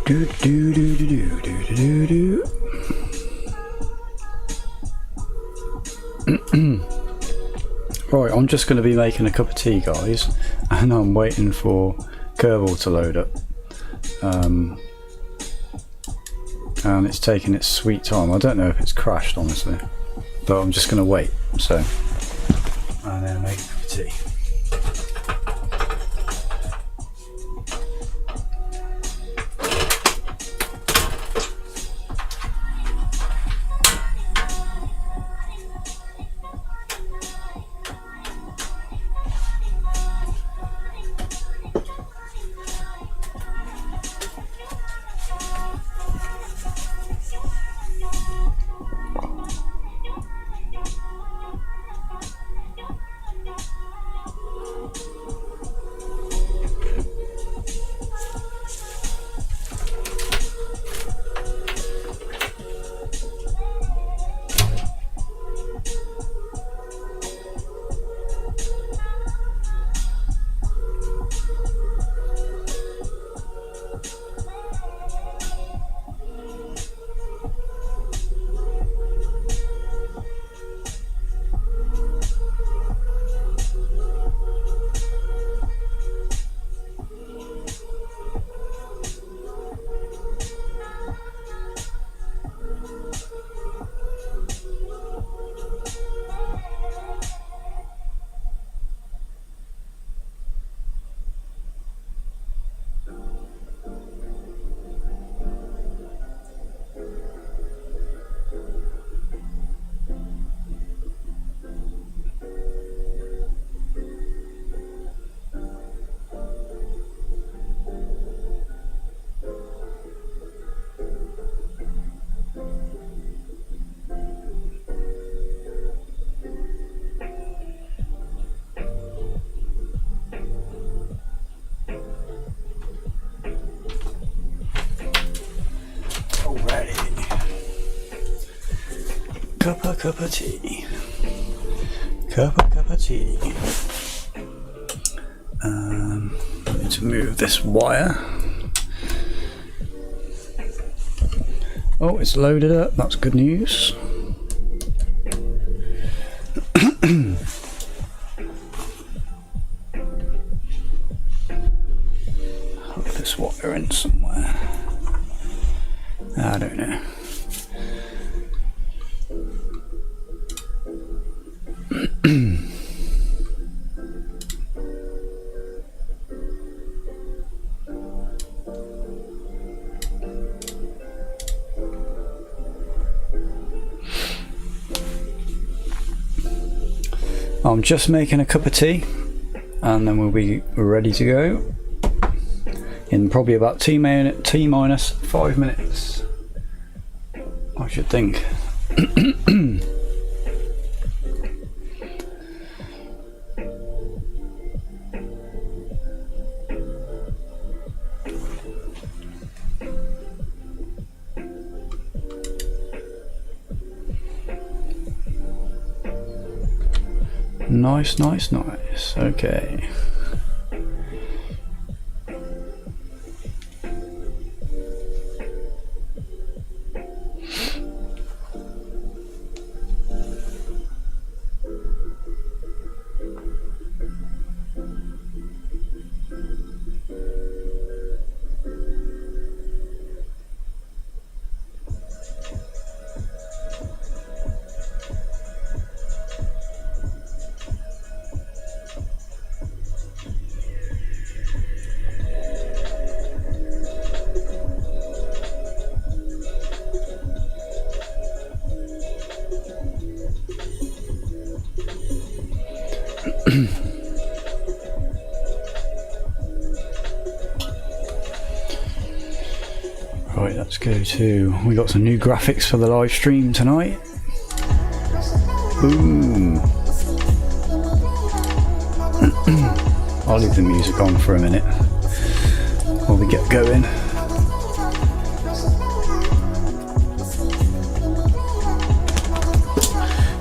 Do do do do do do do do. Right, I'm just going to be making a cup of tea, guys, and I'm waiting for Kerbal to load up. And it's taking its sweet time. I don't know if it's crashed, honestly, but I'm just going to wait. So, and then make a cup of tea. Cup of tea. Cup of tea. I need to move this wire. Oh, it's loaded up. That's good news. Hook this wire in somewhere. I don't know. I'm just making a cup of tea and then we'll be ready to go in probably about T minus 5 minutes, I should think. Nice, nice, nice. Okay. Right, let's go to, we got some new graphics for the live stream tonight. Boom. I'll leave the music on for a minute while we get going.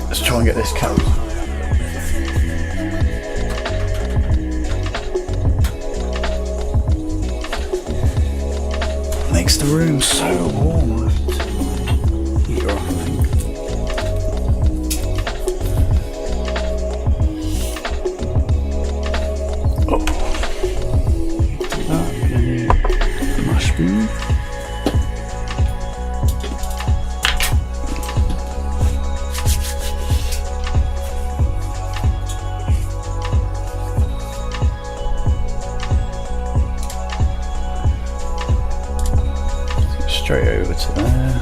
Let's try and get this capsule. Makes the the room so warm. Heater off, I think. Oh. Mushroom. Straight over to there.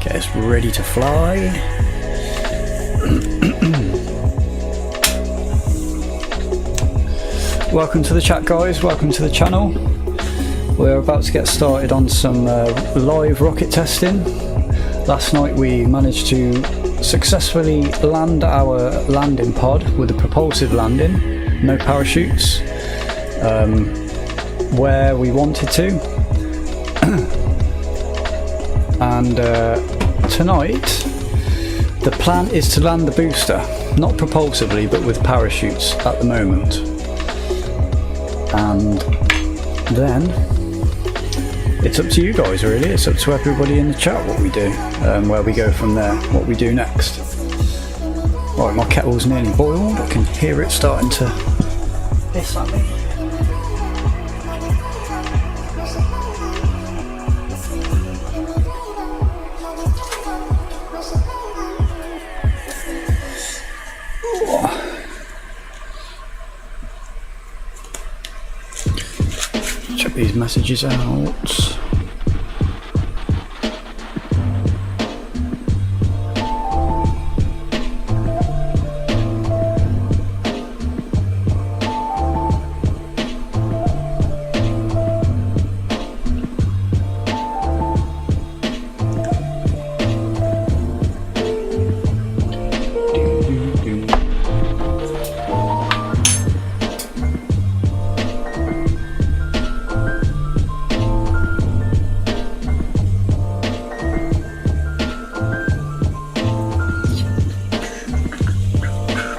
Get us ready to fly. Welcome to the chat, guys. Welcome to the channel. We're about to get started on some live rocket testing. Last night we managed to successfully land our landing pod with a propulsive landing, no parachutes, where we wanted to. And tonight the plan is to land the booster, not propulsively but with parachutes at the moment, and then it's up to you guys really. It's up to everybody in the chat what we do, where we go from there, what we do next. Right, my kettle's nearly boiled. I can hear it starting to hiss at me. Check these messages out.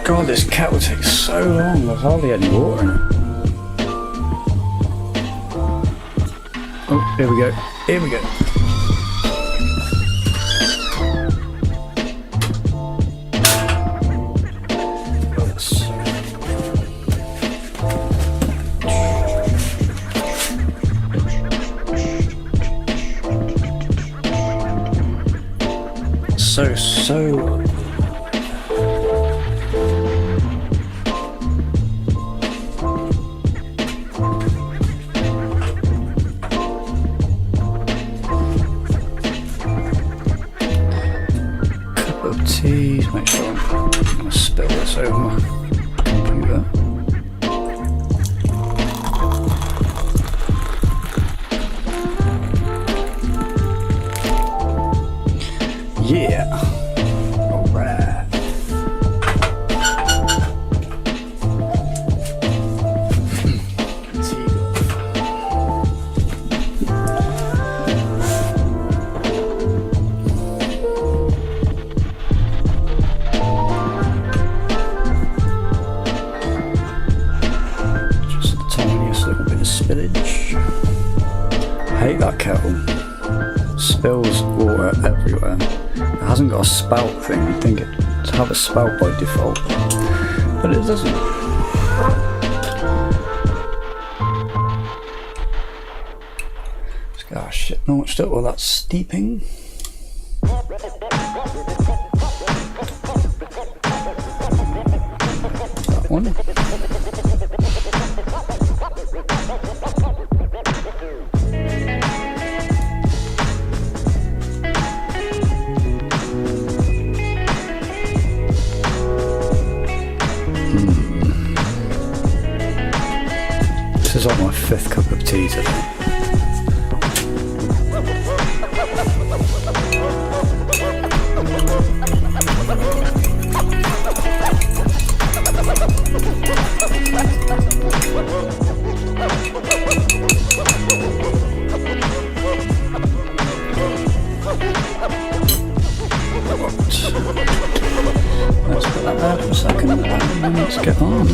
God, this kettle takes so long, there's hardly any water in it. Oh, here we go, here we go. So make sure I'm going to spill this over my computer. Yeah! Alright! I hate that kettle. Spills water everywhere. It hasn't got a spout thing. You'd think it'd have a spout by default, but it doesn't. Just got shit launched up while that's steeping. That one. This is like my 5th cup of tea today. Let's put that there for a second and let's get on.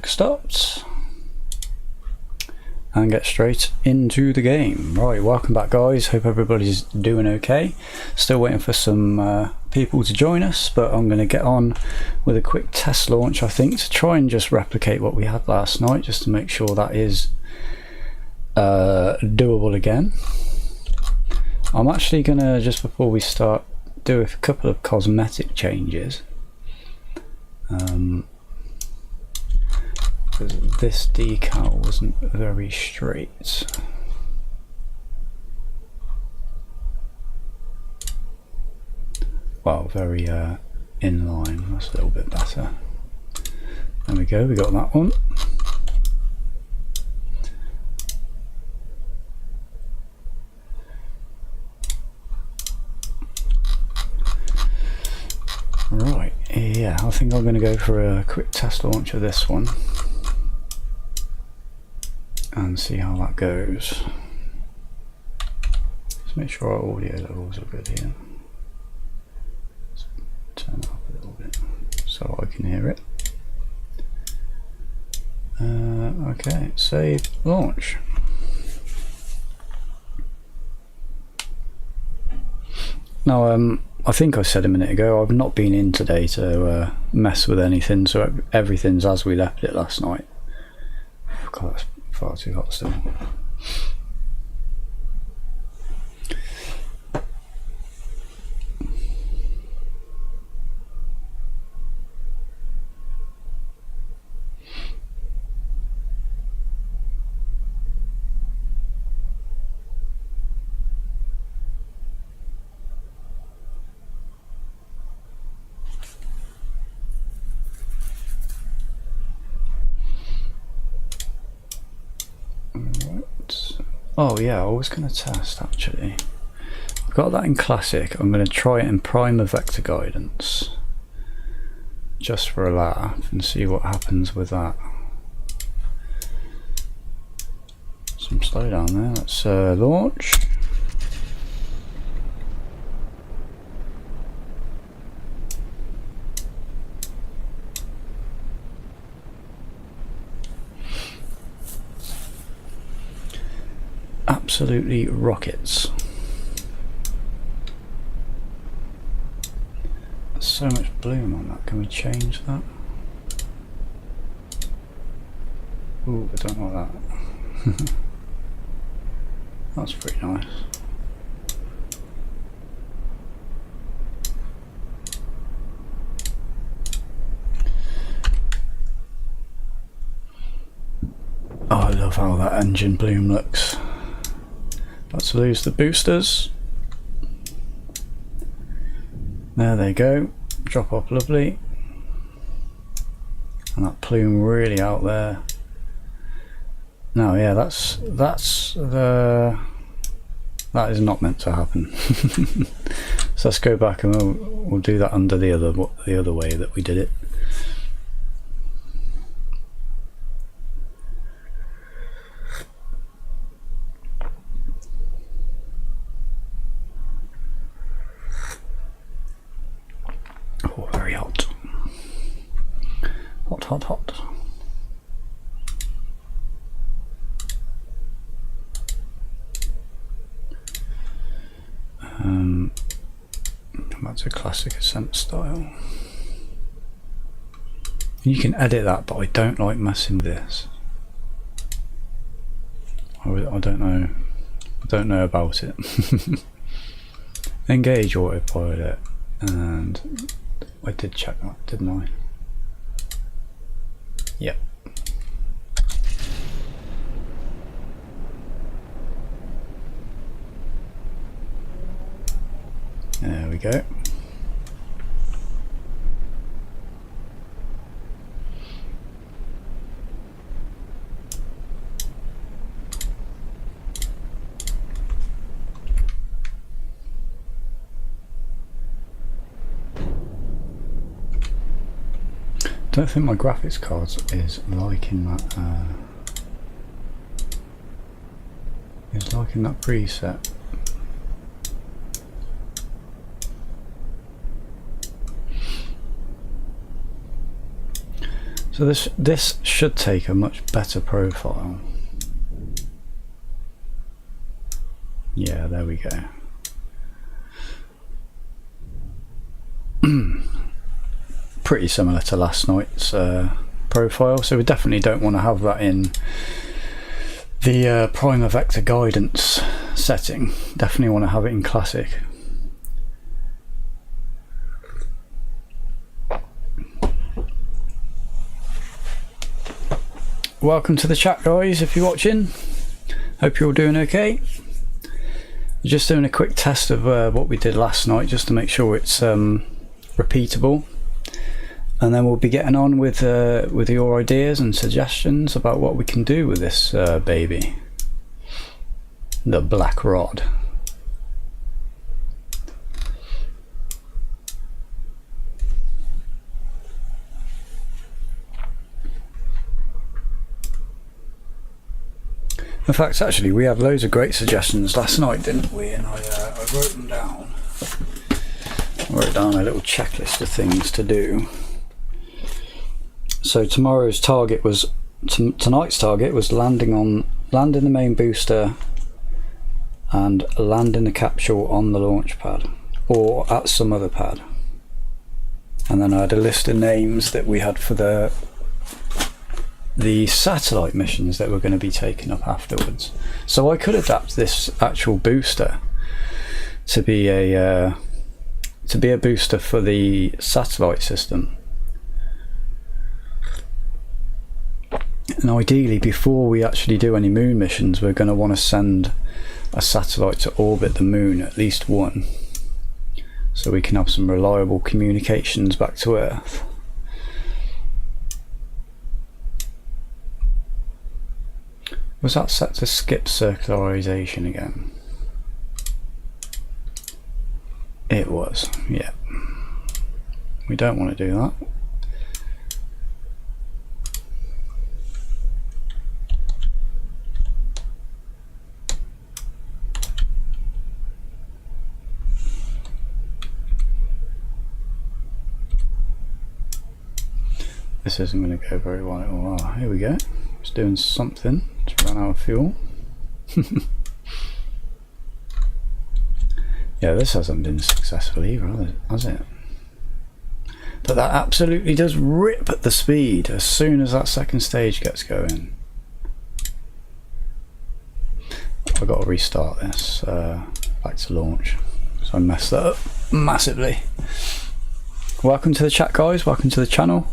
music stops and get straight into the game. Right, welcome back guys, hope everybody's doing okay. Still waiting for some people to join us, but I'm going to get on with a quick test launch, I think, to try and just replicate what we had last night, just to make sure that is doable again. I'm actually going to, just before we start, do a couple of cosmetic changes. Because this decal wasn't very straight. Well, very in line. That's a little bit better. There we go, we got that one. Right, yeah, I think I'm going to go for a quick test launch of this one and see how that goes. Let's make sure our audio levels are good here. Let's turn it up a little bit so I can hear it. Okay, save, launch. Now, I think I said a minute ago, I've not been in today to mess with anything, so everything's as we left it last night. God, that's far too hot still. Oh yeah, I was going to test actually. I've got that in classic. I'm going to try it in primer vector guidance, just for a laugh, and see what happens with that. Some slow down there. Let's launch. Absolutely rockets. There's so much bloom on that. Can we change that? Ooh, I don't like that. That's pretty nice. Oh, I love how that engine bloom looks. Let's lose the boosters. There they go. Drop off lovely. And that plume really out there. No, yeah, that is not meant to happen. So let's go back and we'll do that under the other way that we did it. Oh, very hot. Hot, hot, hot. That's a classic ascent style. You can edit that, but I don't like messing with this. I don't know about it. Engage autopilot, and I did check that, didn't I? Yep. There we go. Don't think my graphics card is liking that preset. So this should take a much better profile. Yeah, there we go. Pretty similar to last night's profile, so we definitely don't want to have that in the primer vector guidance setting. Definitely want to have it in classic. Welcome to the chat, guys, if you're watching. Hope you're all doing okay. Just doing a quick test of what we did last night, just to make sure it's repeatable, and then we'll be getting on with your ideas and suggestions about what we can do with this baby, the black rod. In fact, actually, we had loads of great suggestions last night, didn't we? And I wrote them down. I wrote down a little checklist of things to do. So tonight's target was landing the main booster and landing the capsule on the launch pad or at some other pad. And then I had a list of names that we had for the satellite missions that were going to be taken up afterwards. So I could adapt this actual booster to be a booster for the satellite system. And ideally, before we actually do any moon missions, we're going to want to send a satellite to orbit the moon, at least one, so we can have some reliable communications back to Earth. Was that set to skip circularization again? It was, yeah. We don't want to do that. This isn't going to go very well at all. Oh, here we go. It's doing something. It's run out of fuel. Yeah, this hasn't been successful either, has it? But that absolutely does rip at the speed as soon as that second stage gets going. I've got to restart this back to launch. So I messed that up massively. Welcome to the chat, guys. Welcome to the channel.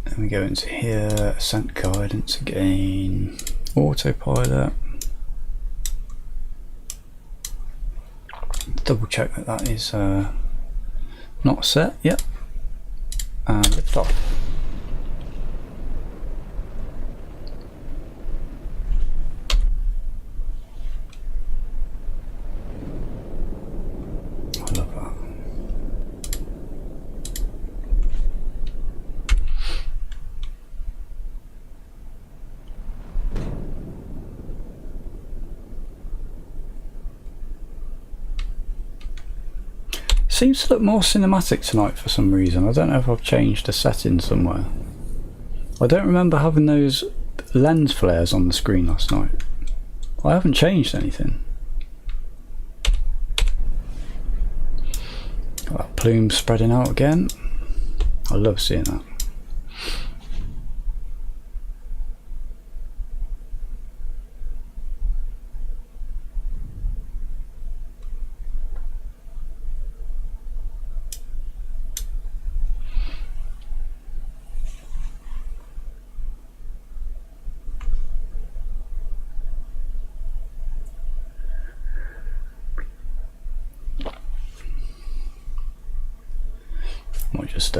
Then we go into here, ascent guidance again, autopilot. Double check that that is not set. Yep. And lift off. I love that. Seems to look more cinematic tonight for some reason. I don't know if I've changed a setting somewhere. I don't remember having those lens flares on the screen last night. I haven't changed anything. Got that plume spreading out again. I love seeing that. Might just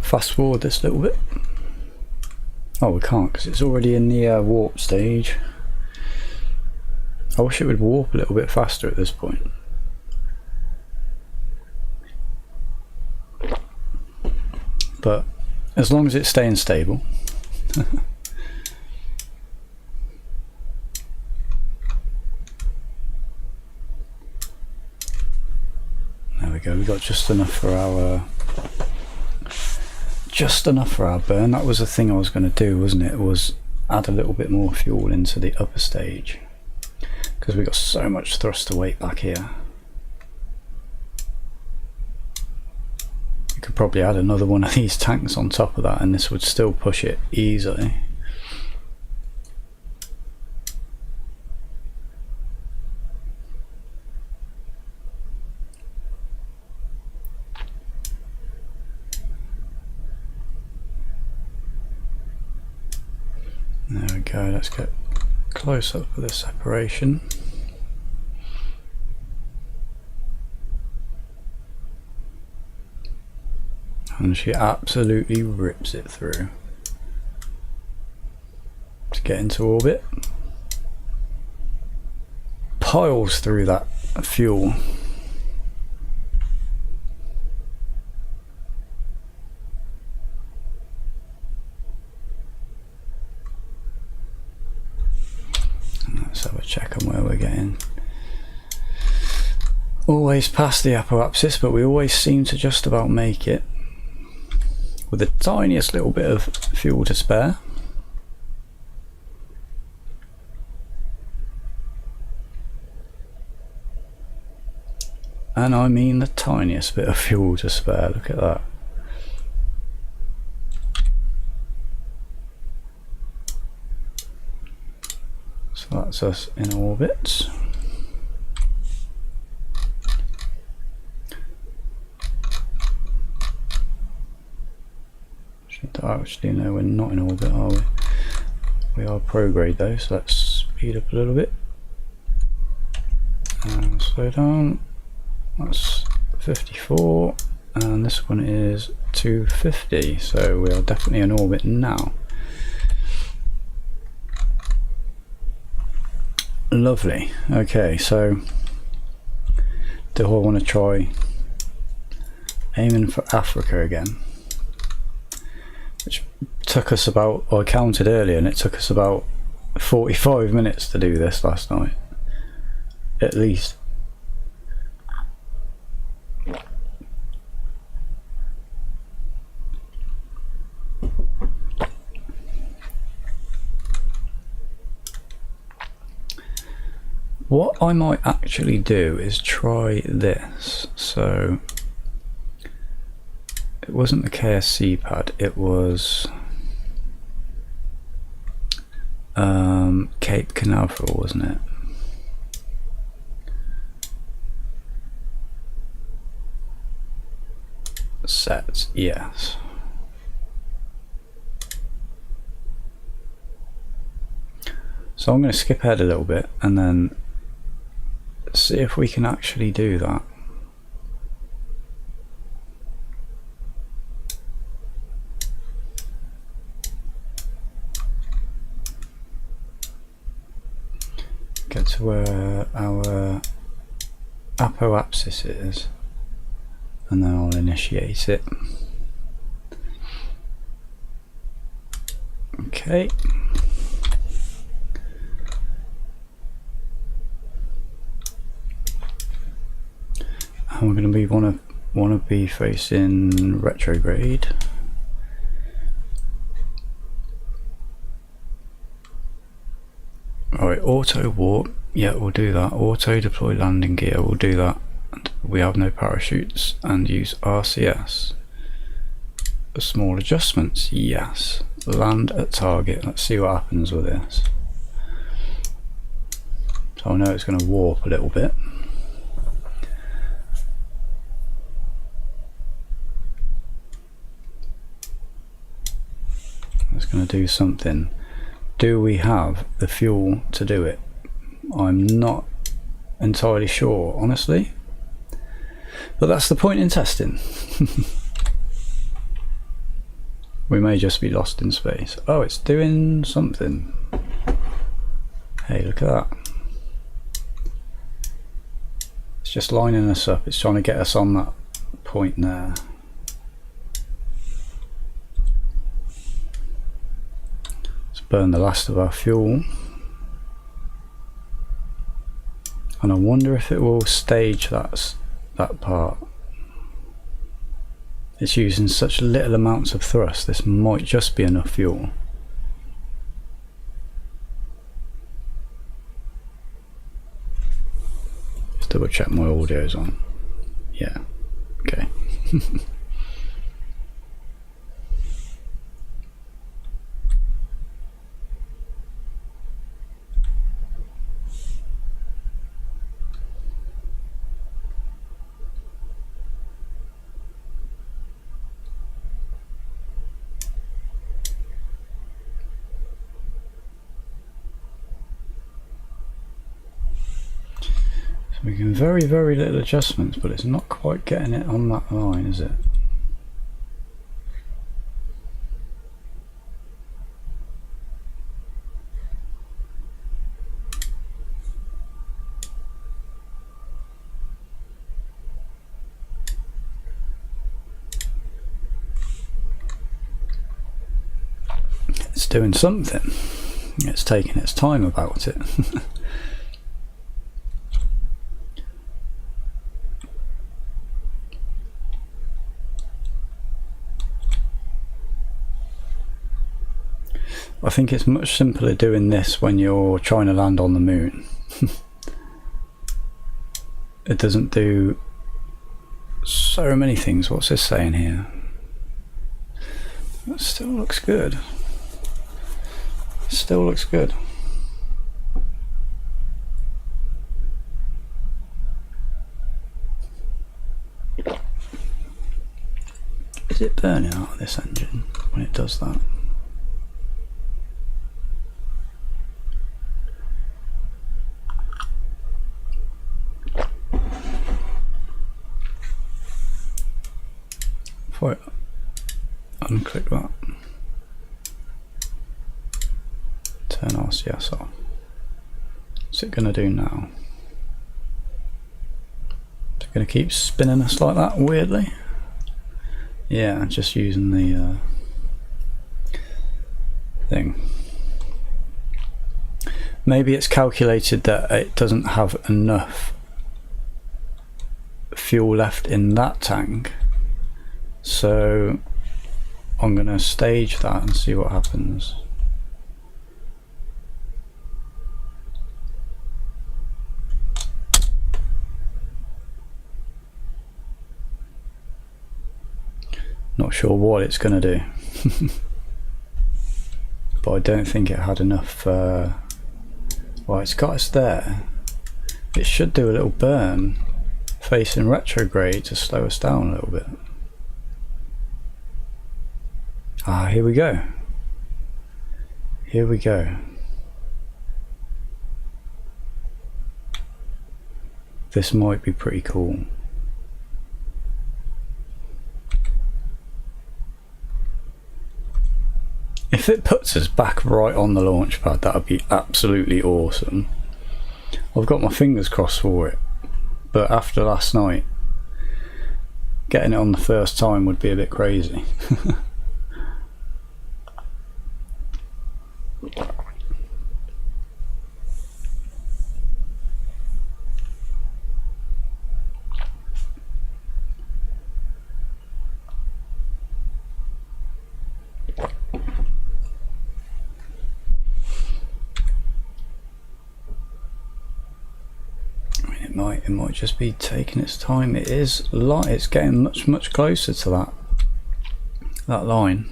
fast forward this a little bit. Oh, we can't because it's already in the warp stage. I wish it would warp a little bit faster at this point. But as long as it's staying stable. There we go, we got just enough for our burn. That was the thing I was going to do, wasn't it? Was add a little bit more fuel into the upper stage, because we got so much thrust to weight back here. You could probably add another one of these tanks on top of that and this would still push it easily. There we go, let's get close up with the separation. And she absolutely rips it through to get into orbit. Piles through that fuel. Let's have a check on where we're getting. Always past the apoapsis, but we always seem to just about make it with the tiniest little bit of fuel to spare. And I mean the tiniest bit of fuel to spare, look at that. So that's us in orbit. Actually, no, we're not in orbit, are we? We are prograde though, so let's speed up a little bit. And slow down. That's 54, and this one is 250, so we are definitely in orbit now. Lovely. Okay, so do I want to try aiming for Africa again? Which took us about, I counted earlier, and it took us about 45 minutes to do this last night, at least. What I might actually do is try this. So it wasn't the KSC pad, it was Cape Canaveral, wasn't it? Sets, yes. So I'm going to skip ahead a little bit and then see if we can actually do that. Get to where our apoapsis is and then I'll initiate it. Okay. And we're going to be want to be facing retrograde. Alright, auto warp, yeah, we'll do that. Auto deploy landing gear, we'll do that. We have no parachutes, and use RCS. For small adjustments, yes. Land at target, let's see what happens with this. So I know it's going to warp a little bit. It's going to do something. Do we have the fuel to do it? I'm not entirely sure, honestly. But that's the point in testing. We may just be lost in space. Oh, it's doing something. Hey, look at that. It's just lining us up. It's trying to get us on that point there. burn the last of our fuel. And I wonder if it will stage that part. It's using such little amounts of thrust, this might just be enough fuel. Just double check my audio's on. Yeah, okay. We can very little adjustments, but it's not quite getting it on that line, is it? It's doing something. It's taking its time about it. I think it's much simpler doing this when you're trying to land on the moon. It doesn't do so many things. What's this saying here? That still looks good. Still looks good. Is it burning out of this engine when it does that? Before I unclick that, turn RCS off. What's it going to do now? Is it going to keep spinning us like that weirdly? Yeah, just using the thing. Maybe it's calculated that it doesn't have enough fuel left in that tank. So I'm going to stage that and see what happens. Not sure what it's going to do. But I don't think it had enough. Well, it's got us there. It should do a little burn facing retrograde to slow us down a little bit. Ah, here we go. Here we go. This might be pretty cool. If it puts us back right on the launch pad, that would be absolutely awesome. I've got my fingers crossed for it, but after last night, getting it on the first time would be a bit crazy. It might just be taking its time. It is light. It's getting much closer to that line.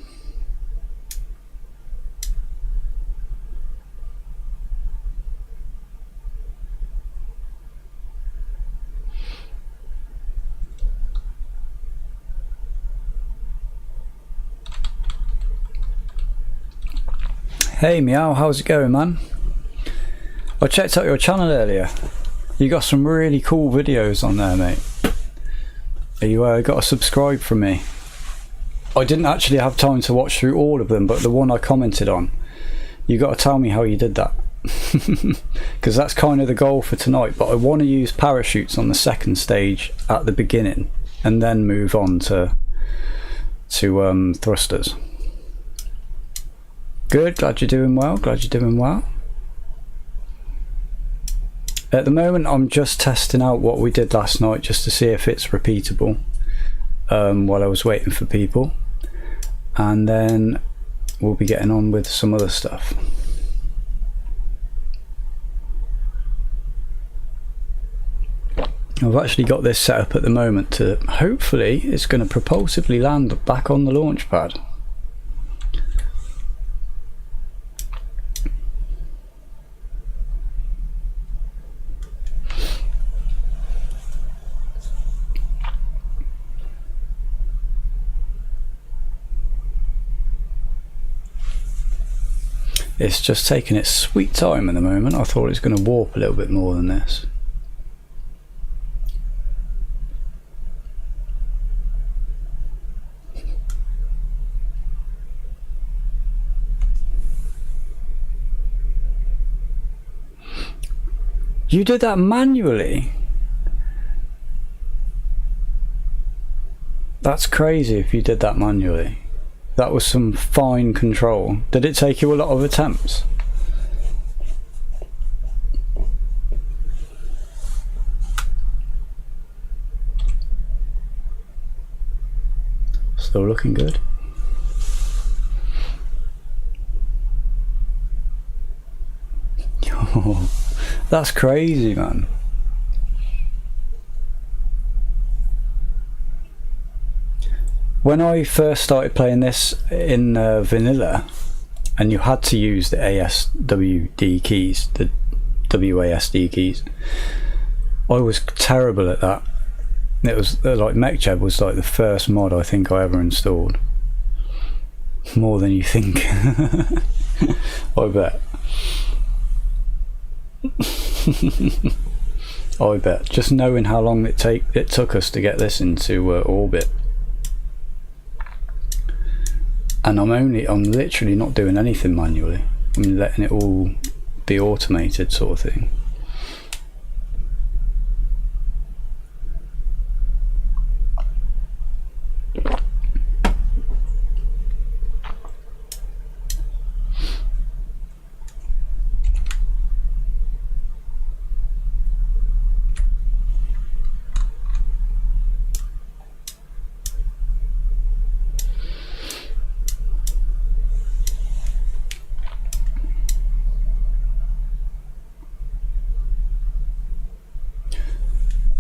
Hey Meow, how's it going, man? I checked out your channel earlier. You got some really cool videos on there, mate. You got a subscribe from me. I didn't actually have time to watch through all of them, but the one I commented on, you got to tell me how you did that. Because that's kind of the goal for tonight, but I want to use parachutes on the second stage at the beginning and then move on to thrusters. Good, glad you're doing well, glad you're doing well. At the moment I'm just testing out what we did last night just to see if it's repeatable while I was waiting for people, and then we'll be getting on with some other stuff. I've actually got this set up at the moment to hopefully it's going to propulsively land back on the launch pad. It's just taking its sweet time at the moment. I thought it was going to warp a little bit more than this. You did that manually? That's crazy if you did that manually. That was some fine control. Did it take you a lot of attempts? Still looking good. Oh, that's crazy, man. When I first started playing this in vanilla, and you had to use the ASWD keys, the WASD keys, I was terrible at that. It was like MechJeb was like the first mod I think I ever installed. More than you think. I bet. I bet. Just knowing how long it took us to get this into orbit. And I'm literally not doing anything manually. I'm letting it all be automated, sort of thing.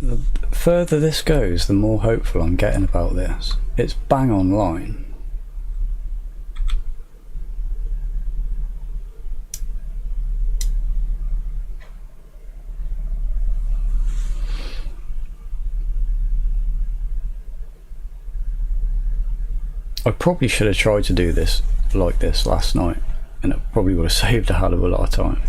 The further this goes, the more hopeful I'm getting about this. It's bang on line. I probably should have tried to do this like this last night, and it probably would have saved a hell of a lot of time.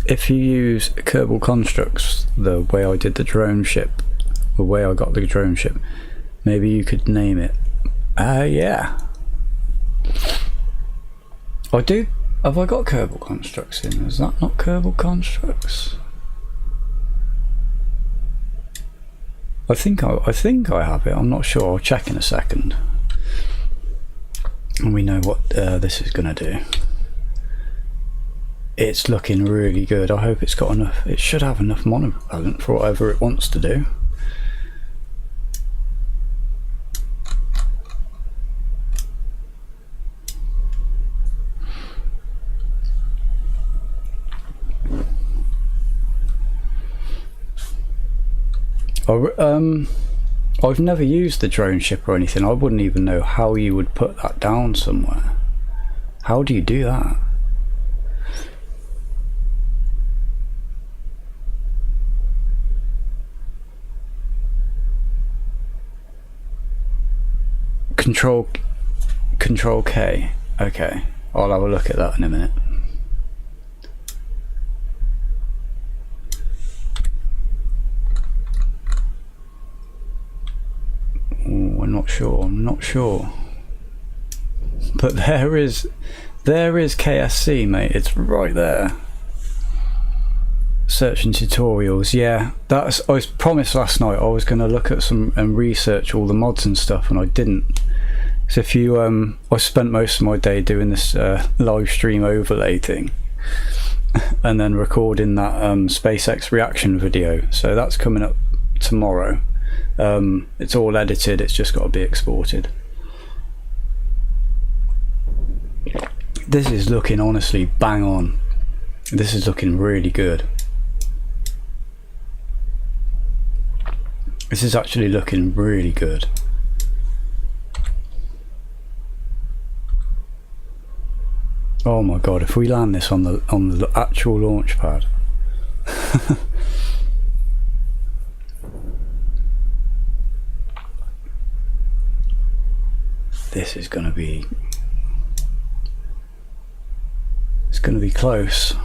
If you use Kerbal constructs the way I did the drone ship, the way I got the drone ship, maybe you could name it. Yeah. I do. Have I got Kerbal constructs in? Is that not Kerbal constructs? I think I have it. I'm not sure. I'll check in a second. And we know what this is gonna do. It's looking really good. I hope it's got enough. It should have enough monopropellant for whatever it wants to do. I've never used the drone ship or anything. I wouldn't even know how you would put that down somewhere. How do you do that? Control K. Okay, I'll have a look at that in a minute. Ooh, I'm not sure. I'm not sure. But there is KSC, mate. It's right there. Search and tutorials. Yeah, I was promised last night I was going to look at some and research all the mods and stuff, and I didn't. So if you I spent most of my day doing this live stream overlay thing, and then recording that SpaceX reaction video. So that's coming up tomorrow. It's all edited. It's just got to be exported. This is looking honestly bang on. This is looking really good. This is actually looking really good. Oh my god, if we land this on the actual launch pad. This is gonna be, it's gonna be close.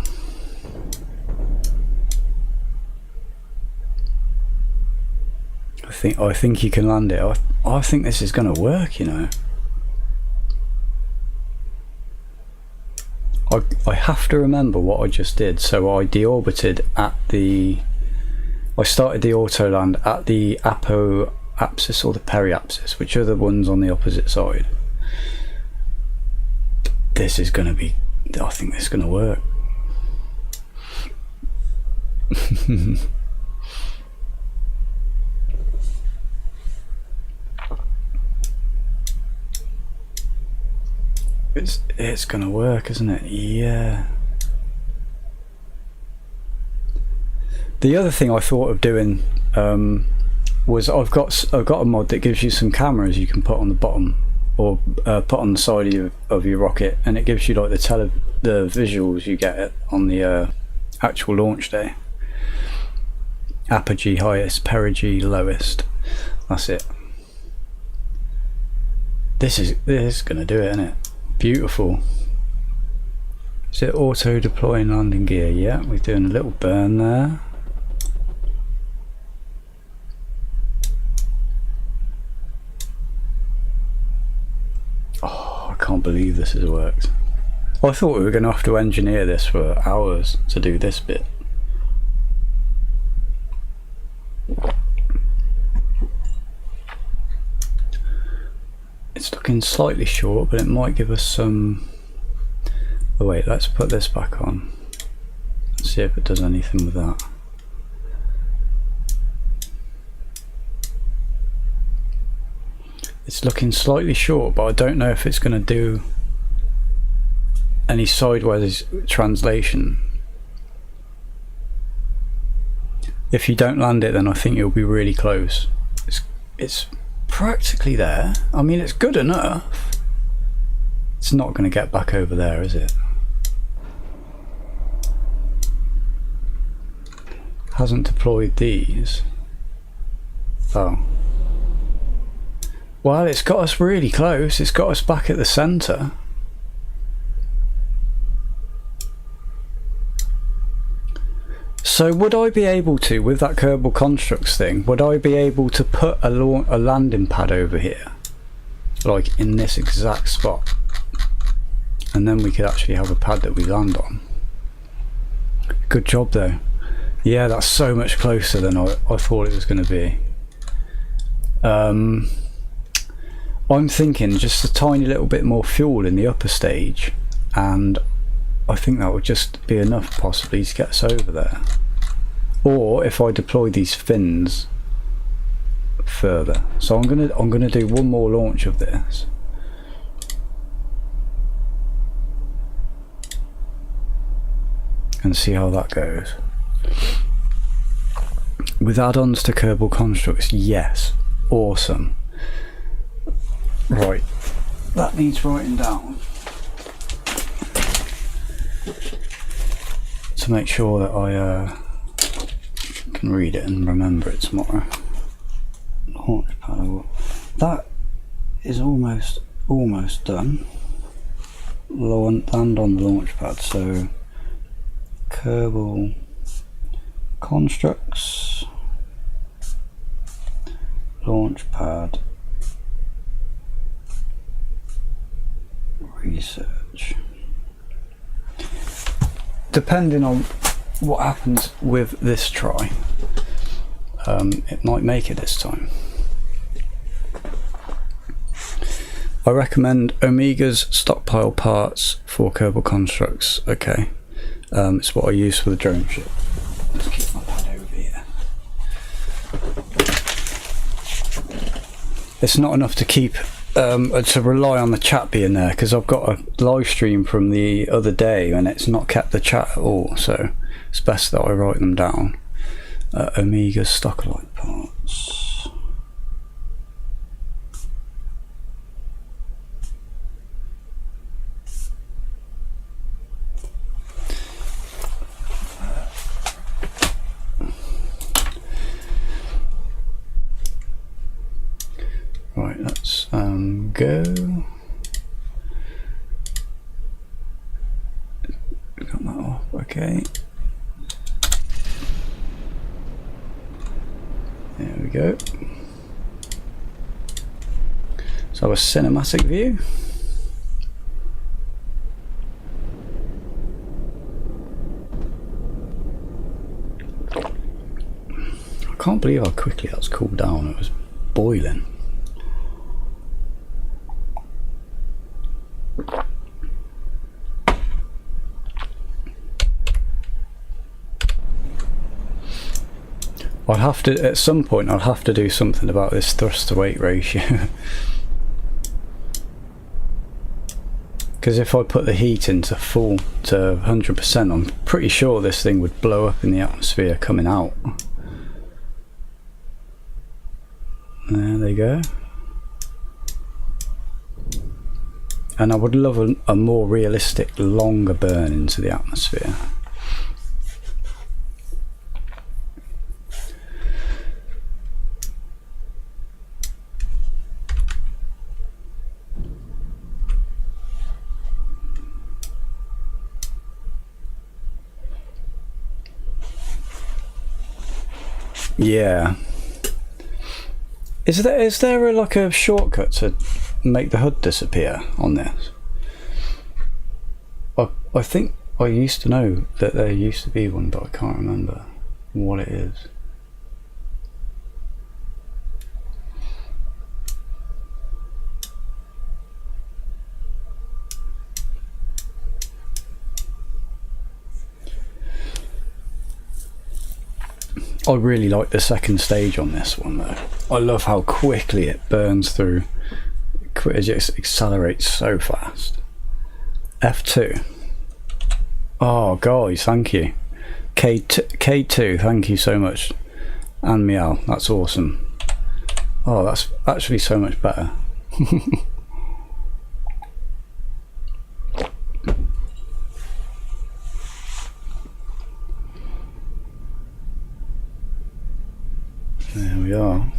I think you can land it. I think this is gonna work, you know. I have to remember what I just did. So I deorbited at the, I started the auto land at the apoapsis or the periapsis, which are the ones on the opposite side. This is going to be, I think this is going to work. It's gonna work, isn't it? Yeah. The other thing I thought of doing was I've got a mod that gives you some cameras you can put on the bottom or put on the side of your rocket, and it gives you like the visuals you get on the actual launch day. Apogee highest, perigee lowest. That's it. This is gonna do it, isn't it? Beautiful. Is it auto deploying landing gear? Yeah, we're doing a little burn there. Oh, I can't believe this has worked. I thought we were going to have to engineer this for hours to do this bit. It's looking slightly short, but it might give us some... Oh wait, let's put this back on. Let's see if it does anything with that. It's looking slightly short, but I don't know if it's going to do any sideways translation. If you don't land it, then I think you'll be really close. It's practically there. I mean, it's good enough. It's not going to get back over there, is it? Hasn't deployed these. Oh. Well, it's got us really close. It's got us back at the centre. So would I be able to, with that Kerbal constructs thing, would I be able to put a landing pad over here? Like in this exact spot? And then we could actually have a pad that we land on. Good job though. Yeah, that's so much closer than I thought it was going to be. I'm thinking just a tiny little bit more fuel in the upper stage, and I think that would just be enough possibly to get us over there. Or if I deploy these fins further. So I'm gonna do one more launch of this. And see how that goes. With add-ons to Kerbal constructs, yes. Awesome. Right. That needs writing down. To make sure that I can read it and remember it tomorrow. Launch pad. That is almost done. Land on the launch pad. So Kerbal constructs, launch pad, research. Depending on what happens with this try, it might make it this time. I recommend Omega's stockpile parts for Kerbal constructs. Okay, it's what I use for the drone ship. Let's keep my pad over here. It's not enough to keep to rely on the chat being there, because I've got a live stream from the other day and it's not kept the chat at all, so it's best that I write them down. Omega's stockpile parts. Right, let's go. Got that off, okay. There we go. So a cinematic view. I can't believe how quickly that's cooled down. It was boiling. I'd have to, at some point, I'll have to do something about this thrust to weight ratio. Because if I put the heat into full to 100%, I'm pretty sure this thing would blow up in the atmosphere coming out. There they go. And I would love a more realistic, longer burn into the atmosphere. Yeah. Is there like a shortcut to make the HUD disappear on this? I think I used to know that there used to be one, but I can't remember what it is. I really like the second stage on this one though. I love how quickly it burns through. It just accelerates so fast. F2. Oh guys, thank you. K2, thank you so much. And Meow, that's awesome. Oh, that's actually so much better. There we are.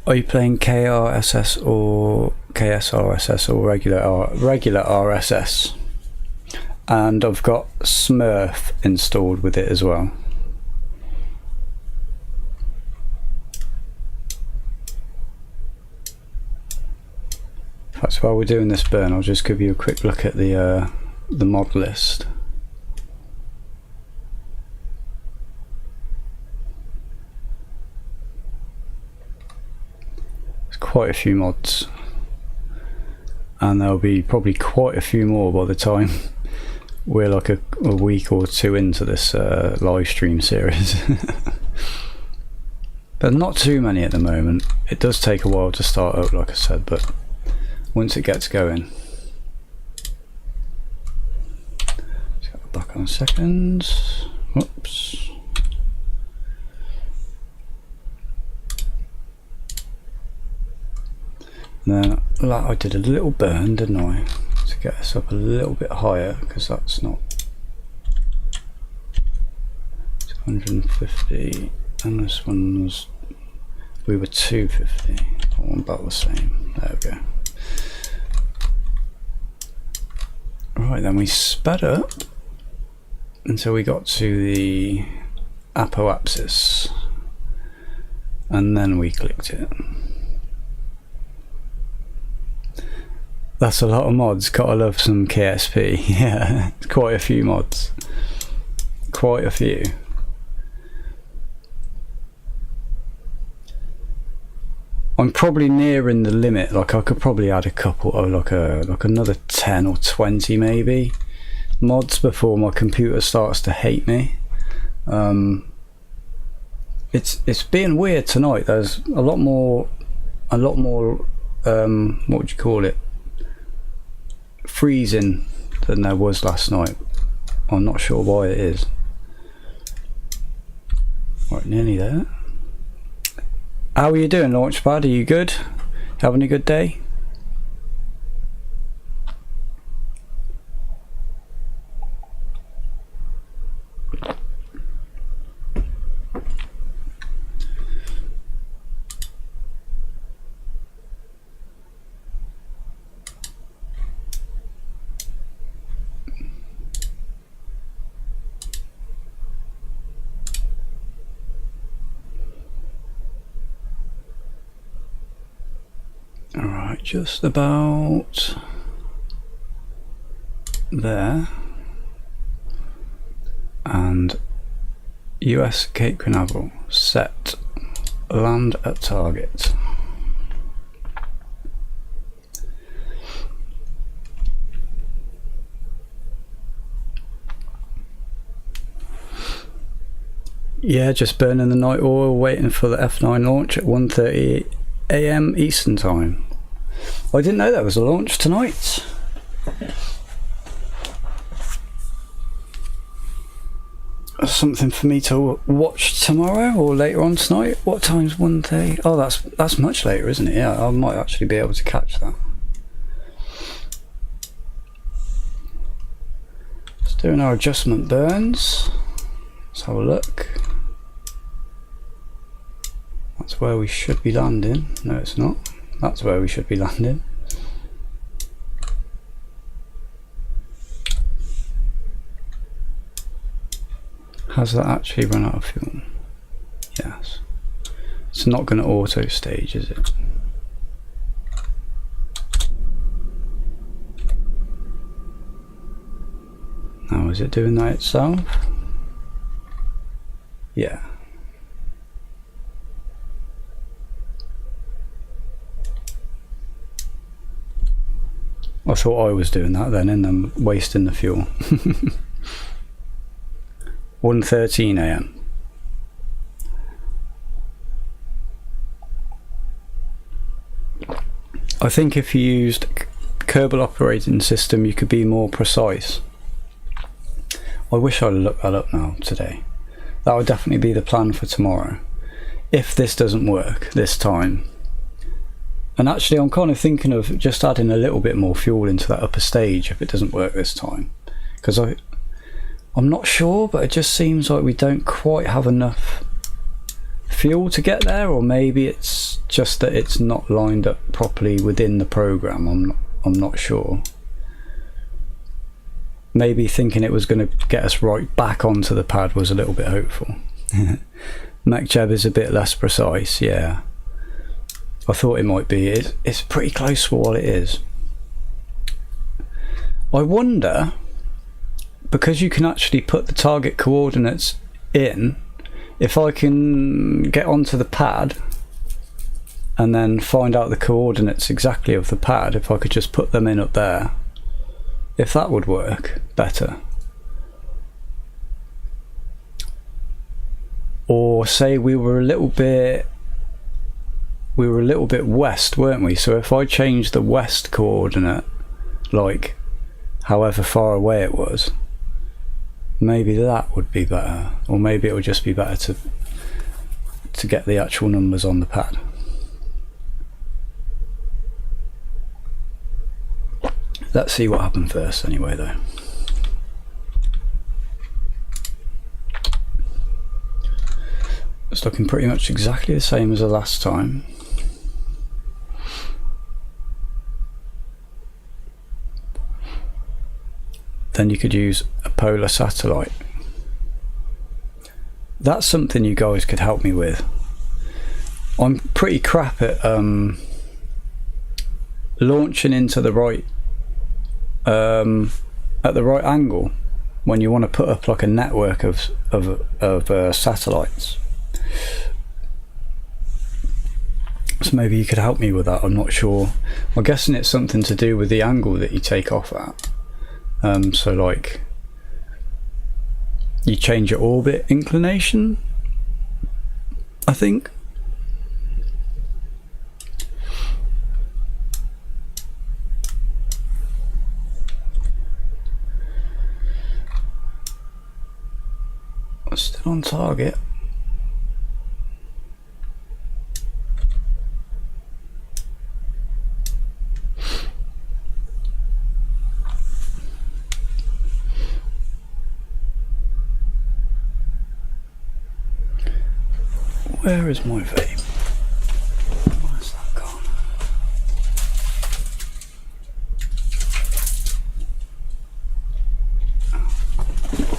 Are you playing KRSS or KSRSS or regular RSS? And I've got Smurf installed with it as well. In fact, while we're doing this burn, I'll just give you a quick look at the mod list. Quite a few mods, and there'll be probably quite a few more by the time we're like a week or two into this live stream series. But not too many at the moment. It does take a while to start up, like I said, but once it gets going. Let's go back on a second. Whoops. And then I did a little burn, didn't I, to get us up a little bit higher, because that's not 250, and this one was, we were 250, about the same. There we go. Right, then we sped up until we got to the apoapsis, and then we clicked it. That's a lot of mods. Gotta love some KSP. Yeah, it's quite a few mods. Quite a few. I'm probably nearing the limit. Like I could probably add a couple, or like another 10 or 20 maybe mods before my computer starts to hate me. It's being weird tonight. There's a lot more what would you call it, freezing than there was last night. I'm not sure why it is. Right, nearly there. How are you doing, Launchpad? Are you good? Having a good day? Alright, just about there. And US Cape Canaveral, set, land at target. Yeah, just burning the night oil, waiting for the F9 launch at 1:30 AM Eastern Time. I didn't know there was a launch tonight. Something for me to watch tomorrow or later on tonight. What time's 1:30? Oh, that's much later, isn't it? Yeah, I might actually be able to catch that. Just doing our adjustment burns. Let's have a look. That's where we should be landing. No, it's not. That's where we should be landing. Has that actually run out of fuel? Yes. It's not going to auto stage, is it? Now, is it doing that itself? Yeah. I thought I was doing that then and then wasting the fuel. 1:13 AM. I think if you used Kerbal operating system you could be more precise. I wish I'd looked that up now today. That would definitely be the plan for tomorrow. If this doesn't work this time. And actually I'm kind of thinking of just adding a little bit more fuel into that upper stage if it doesn't work this time. Because I'm not sure, but it just seems like we don't quite have enough fuel to get there, or maybe it's just that it's not lined up properly within the program. I'm not sure. Maybe thinking it was going to get us right back onto the pad was a little bit hopeful. MacJeb is a bit less precise, yeah. I thought it might be. It's pretty close for what it is. I wonder, because you can actually put the target coordinates in, if I can get onto the pad and then find out the coordinates exactly of the pad, if I could just put them in up there, if that would work better. Or say we were a little bit west, weren't we? So if I change the west coordinate, like however far away it was, maybe that would be better. Or maybe it would just be better to get the actual numbers on the pad. Let's see what happened first anyway though. It's looking pretty much exactly the same as the last time. then you could use a polar satellite. That's something you guys could help me with. I'm pretty crap at launching into the right at the right angle when you want to put up like a network of satellites. So maybe you could help me with that. I'm not sure. I'm guessing it's something to do with the angle that you take off at. So like you change your orbit inclination, I think. Still on target. Where is my vape? Where's that gone?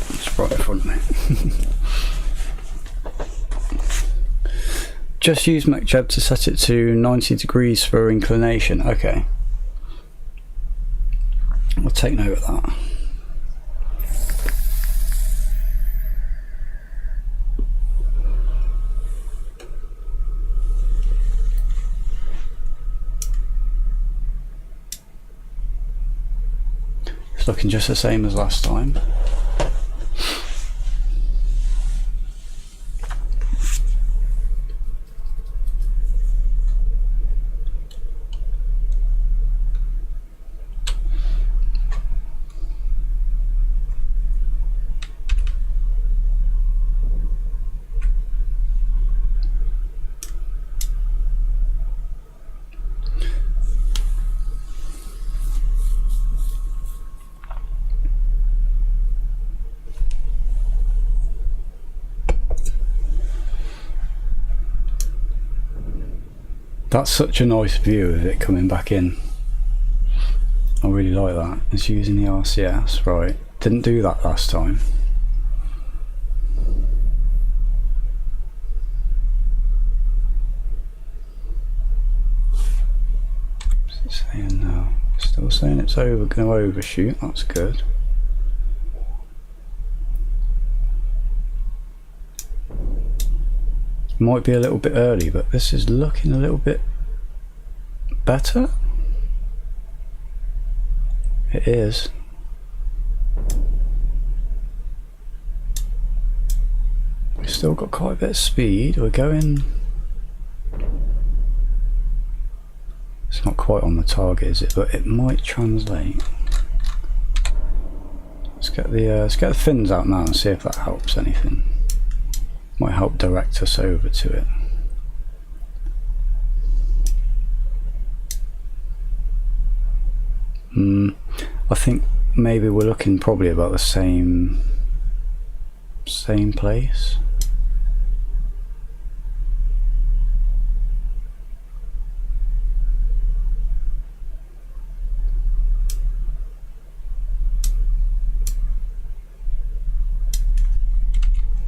It's right in front of me. Just use MacJeb to set it to 90 degrees for inclination. Okay. I'll take note of that. It's looking just the same as last time. That's such a nice view of it coming back in. I really like that. It's using the RCS, right. Didn't do that last time. What's it saying now? Still saying it's going to overshoot, that's good. Might be a little bit early, but this is looking a little bit better. It is. We've still got quite a bit of speed. We're going. It's not quite on the target, is it? But it might translate. Let's get the fins out now and see if that helps anything. Might help direct us over to it. I think maybe we're looking probably about the same place.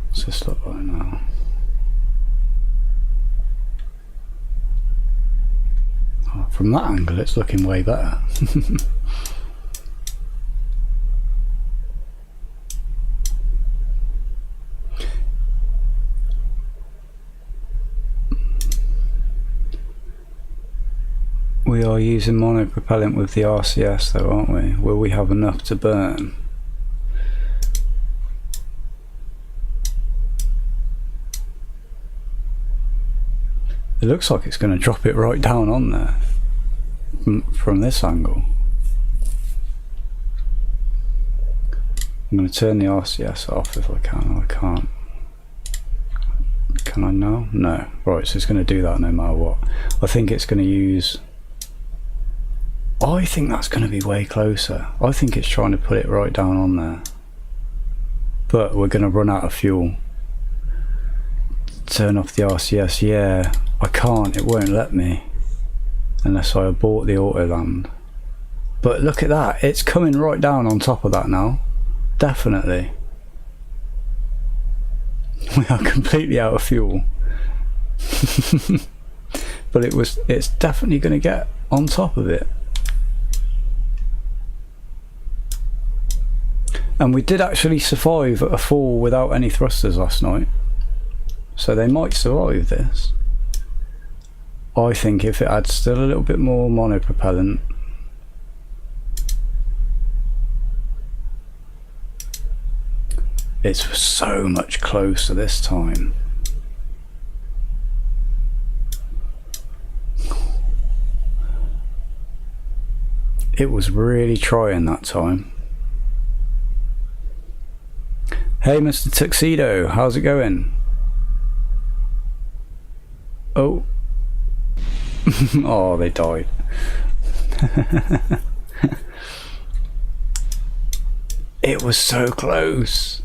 What's this look like now? Oh, from that angle it's looking way better. We are using monopropellant with the RCS though, aren't we? Will we have enough to burn? It looks like it's going to drop it right down on there from this angle. I'm going to turn the RCS off if I can. I can't. Can I now? No. Right, so it's going to do that no matter what. I think it's going to use... I think that's going to be way closer. I think it's trying to put it right down on there. But we're going to run out of fuel. Turn off the RCS. Yeah, I can't. It won't let me unless I abort the auto land. But look at that, it's coming right down on top of that now. Definitely. We are completely out of fuel. But it's definitely going to get on top of it. And we did actually survive a fall without any thrusters last night. So they might survive this. I think if it had still a little bit more monopropellant. It's so much closer this time. It was really trying that time. Hey Mr. Tuxedo, how's it going? Oh. Oh, they died. It was so close.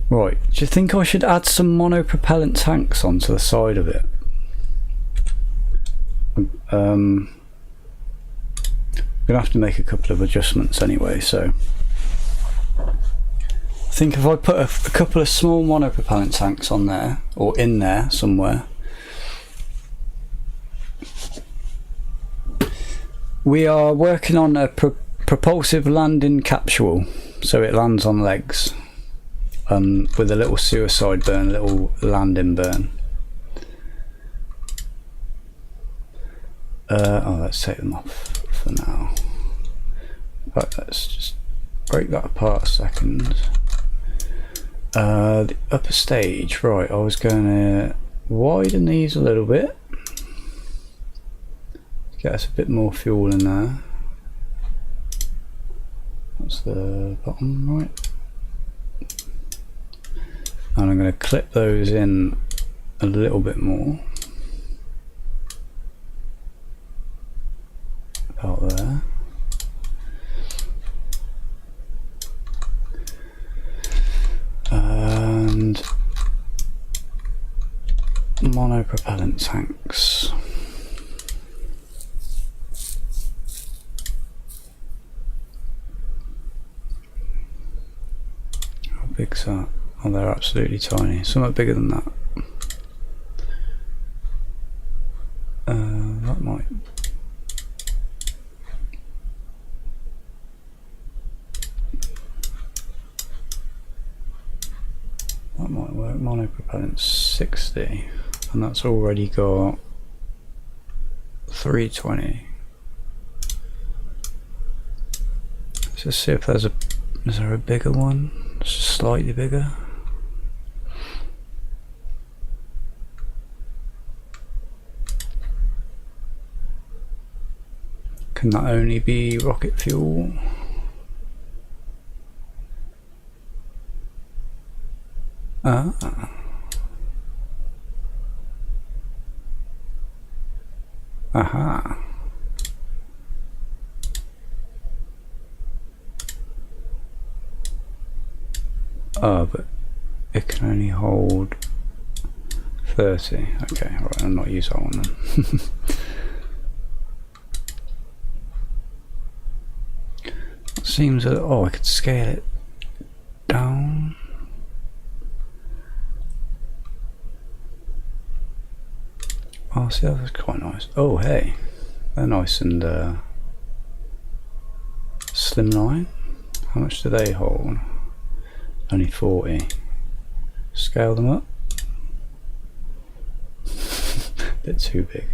Right, do you think I should add some monopropellant tanks onto the side of it? I'm gonna have to make a couple of adjustments anyway, so I think if I put a couple of small monopropellant tanks on there, or in there somewhere. We are working on a propulsive landing capsule, so it lands on legs, with a little suicide burn, a little landing burn. Oh, let's take them off for now. Right, let's just break that apart a second. The upper stage, right, I was going to widen these a little bit. Get us a bit more fuel in there. That's the bottom, right. And I'm going to clip those in a little bit more. About there. And monopropellant tanks. How big's that? Oh, they're absolutely tiny. Somewhat bigger than that. That might. That might work. Monopropellant 60, and that's already got 320. Let's just see if is there a bigger one? Just slightly bigger. Can that only be rocket fuel? Ah. Aha. Oh, but it can only hold 30. Okay, right, I'll not use that one then. Seems that, oh, I could scale it down. Oh, see, that was quite nice. Oh, hey, they're nice and slimline. How much do they hold? Only 40. Scale them up. Bit too big.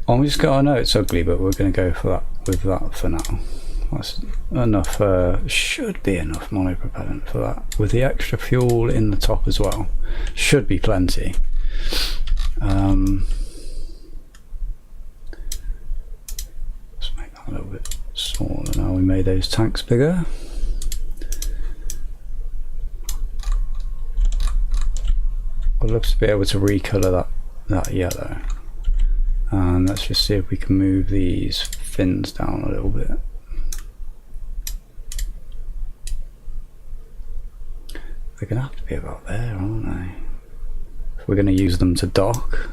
I'm just going. I know it's ugly, but we're going to go for that with that for now. That's enough. Should be enough monopropellant for that. With the extra fuel in the top as well, should be plenty. Let's make that a little bit smaller now. We made those tanks bigger. I'd love to be able to recolour that yellow. And let's just see if we can move these fins down a little bit. They're going to have to be about there, aren't they? If we're going to use them to dock.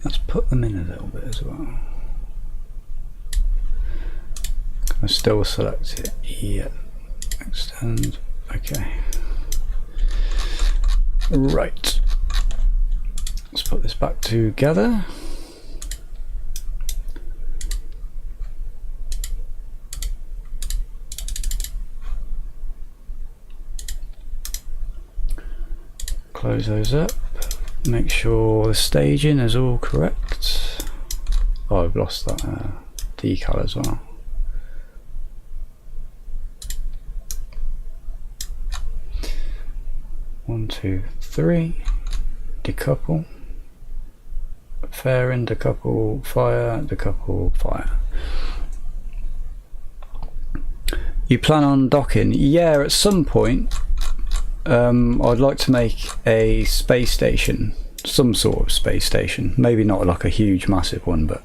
Let's put them in a little bit as well. I still select it. Yeah. Extend. Okay. Right. Let's put this back together. Close those up. Make sure the staging is all correct. Oh, I've lost that decal as well. One, two, three. Decouple. Fairing, decouple, fire, decouple, fire. You plan on docking? Yeah, at some point. I'd like to make a space station, some sort of space station. Maybe not like a huge, massive one, but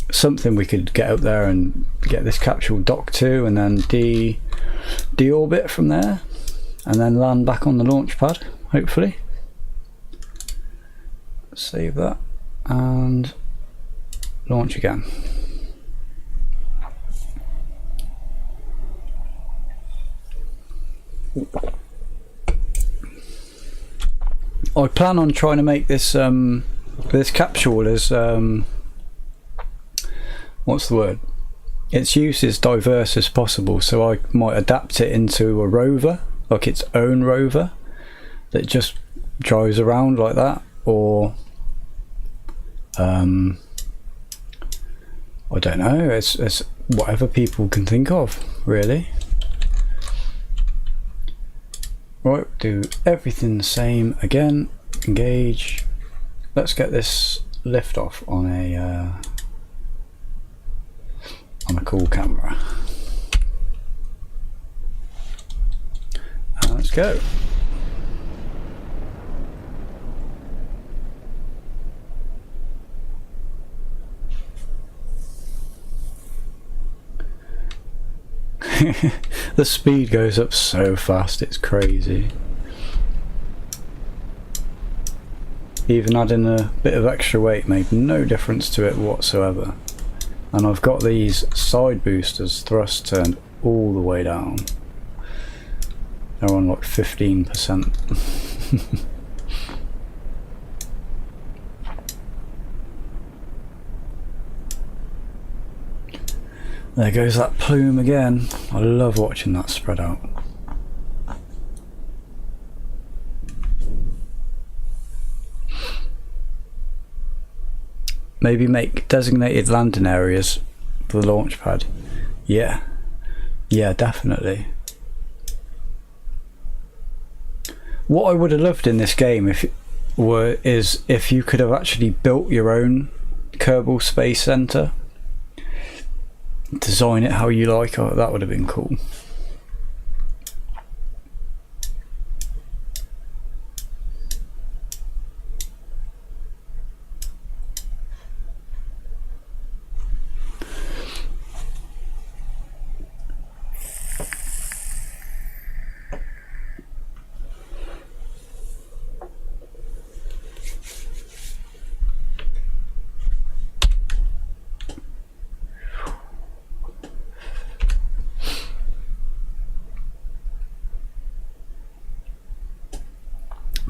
something we could get up there and get this capsule docked to, and then deorbit from there, and then land back on the launch pad, hopefully. Save that and launch again. I plan on trying to make this this capsule as what's the word? Its use as diverse as possible. So I might adapt it into a rover, like its own rover that just drives around like that, or I don't know. It's whatever people can think of, really. Right, do everything the same again. Engage. Let's get this lift off on a cool camera. And let's go. The speed goes up so fast, it's crazy. Even adding a bit of extra weight made no difference to it whatsoever. And I've got these side boosters thrust turned all the way down. They're on like 15%. There goes that plume again. I love watching that spread out. Maybe make designated landing areas for the launch pad. Yeah, definitely. What I would have loved in this game is if you could have actually built your own Kerbal Space Center. Design it how you like. Oh, that would have been cool.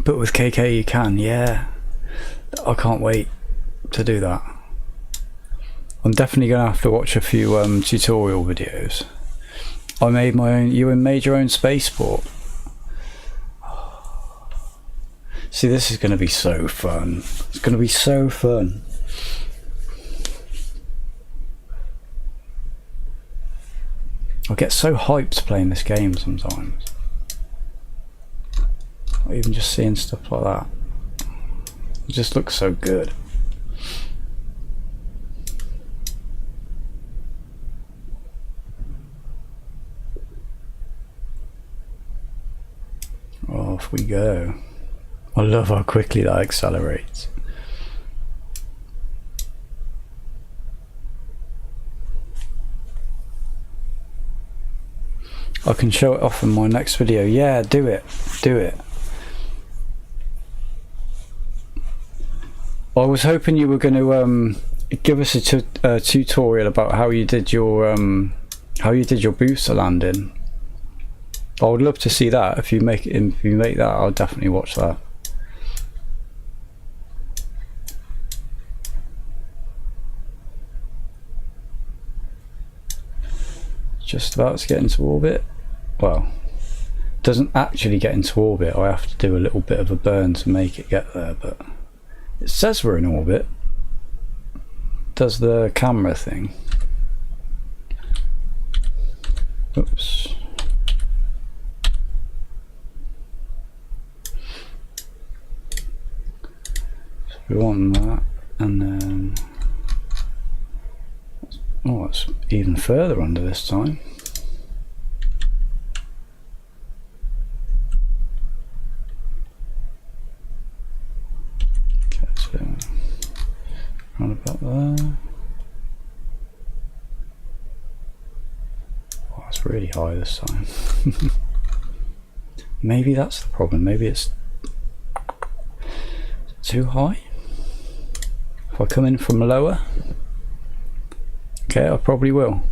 But with KK you can, yeah. I can't wait to do that. I'm definitely going to have to watch a few tutorial videos. I made my own, you made your own spaceport. See, this is going to be so fun. It's going to be so fun. I get so hyped playing this game sometimes. Or even just seeing stuff like that. It just looks so good. Off we go. I love how quickly that accelerates. I can show it off in my next video. Yeah, do it. Do it. I was hoping you were going to give us a tutorial about how you did your booster landing. I would love to see that. If you make that, I'll definitely watch that. Just about to get into orbit. Well, it doesn't actually get into orbit. I have to do a little bit of a burn to make it get there, but it says we're in orbit. Does the camera thing. Oops. So we want that, and then oh, it's even further under this time. Okay, so round about there. Oh, it's really high this time. Maybe that's the problem. Maybe it's too high. If I come in from lower. Okay, I probably will.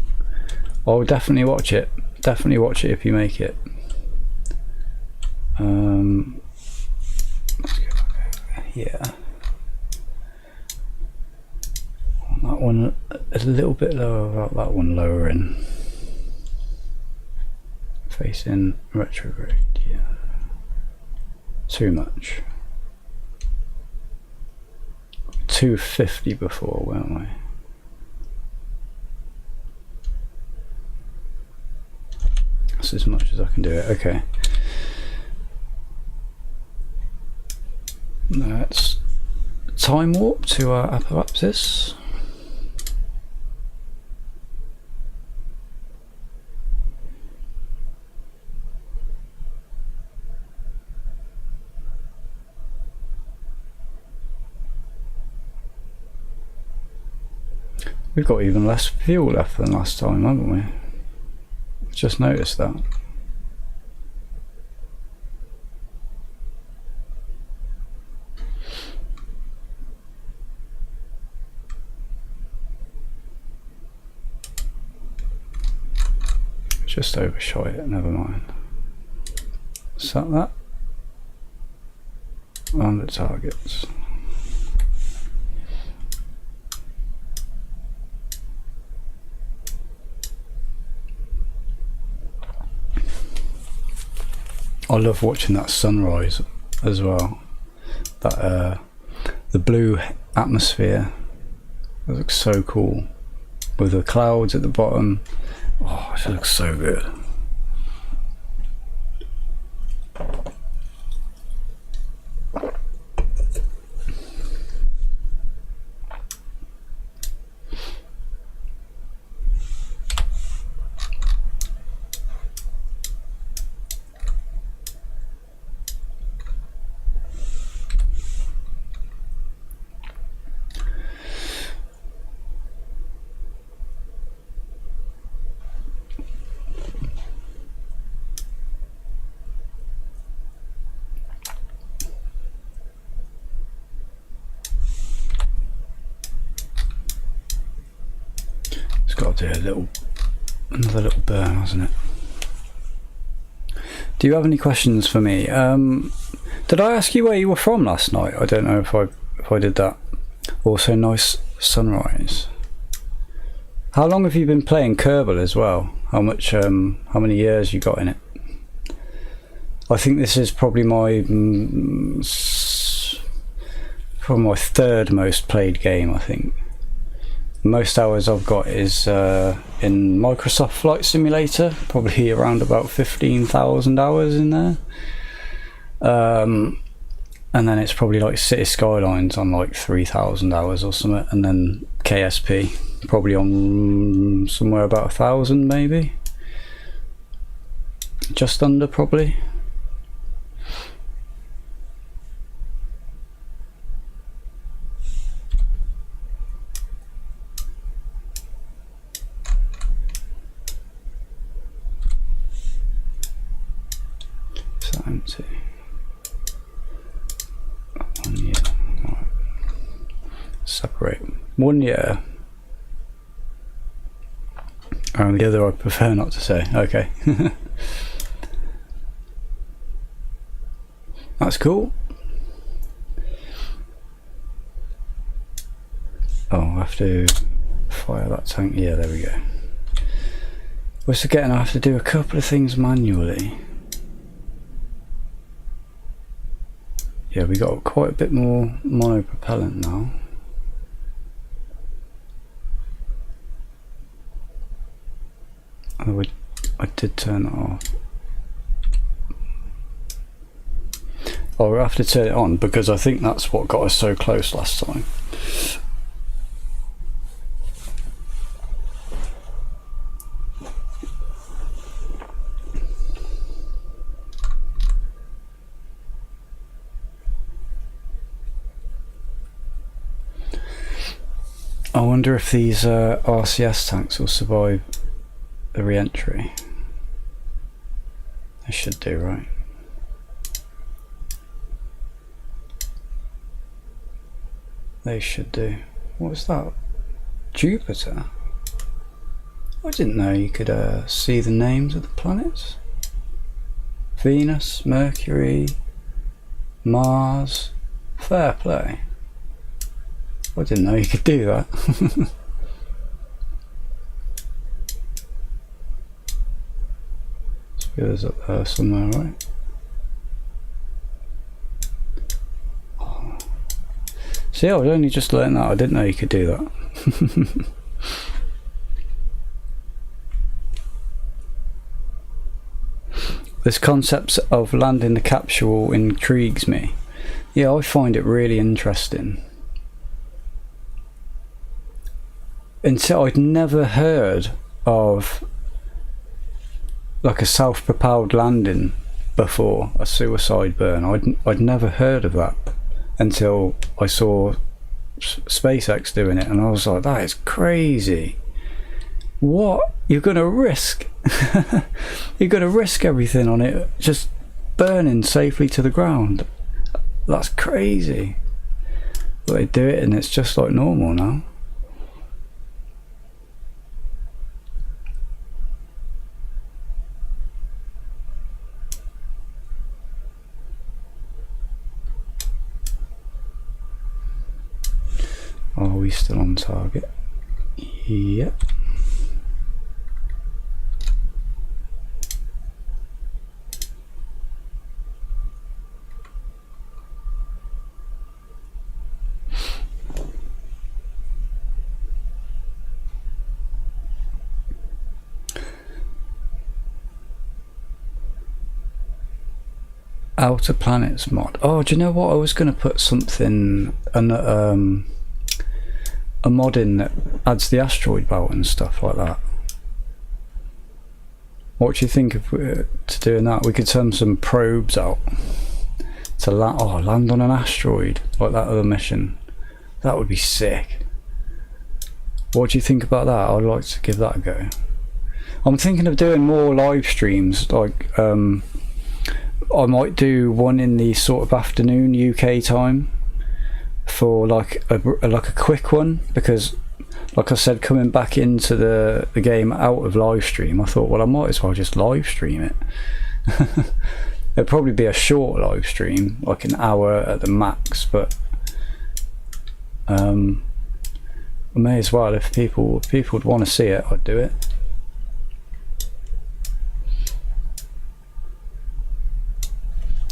I'll definitely watch it. Definitely watch it if you make it. Let's go back over here. That one a little bit lower, about that one lowering. Facing retrograde, yeah. Too much. 250 before, weren't we? That's as much as I can do it. Okay. Let's time warp to our apoapsis. We've got even less fuel left than last time, haven't we? Just noticed that. Just overshot it, never mind. Set that. And the targets. I love watching that sunrise as well. That the blue atmosphere. It looks so cool. With the clouds at the bottom. Oh, it looks so good. Got to do another little burn, hasn't it? Do you have any questions for me? Did I ask you where you were from last night? I don't know if I did that. Also, nice sunrise. How long have you been playing Kerbal as well? How many years you got in it? I think this is probably my third most played game, I think. Most hours I've got is in Microsoft Flight Simulator, probably around about 15,000 hours in there. And then it's probably like City Skylines on like 3,000 hours or something, and then KSP probably on somewhere about 1,000 maybe. Just under probably. Separate. One year. The other I prefer not to say. Okay. That's cool. Oh, I have to fire that tank. Yeah, there we go. I was forgetting I have to do a couple of things manually. Yeah, we got quite a bit more monopropellant now. Oh, I did turn it off. Oh, we'll have to turn it on because I think that's what got us so close last time. I wonder if these RCS tanks will survive the re-entry. They should do, right? They should do. What was that? Jupiter? I didn't know you could see the names of the planets. Venus, Mercury, Mars. Fair play. I didn't know you could do that. Sphere's up there somewhere, right? Oh. See, I was only just learning that. I didn't know you could do that. This concept of landing the capsule intrigues me. Yeah, I find it really interesting. Until I'd never heard of like a self-propelled landing before, a suicide burn. I'd never heard of that until I saw SpaceX doing it, and I was like, that is crazy. What? You're gonna risk you're gonna risk everything on it just burning safely to the ground? That's crazy. But they do it and it's just like normal now. Are we still on target? Yep. Outer Planets mod. Oh, do you know what? I was going to put something, a mod in that adds the asteroid belt and stuff like that. What do you think of to doing that? We could send some probes out to land on an asteroid like that other mission. That would be sick. What do you think about that? I'd like to give that a go. I'm thinking of doing more live streams, like I might do one in the sort of afternoon UK time for like a quick one, because like I said, coming back into the game out of live stream, I thought, well, I might as well just live stream it. It'd probably be a short live stream, like an hour at the max, but I may as well. If people would want to see it, I'd do it.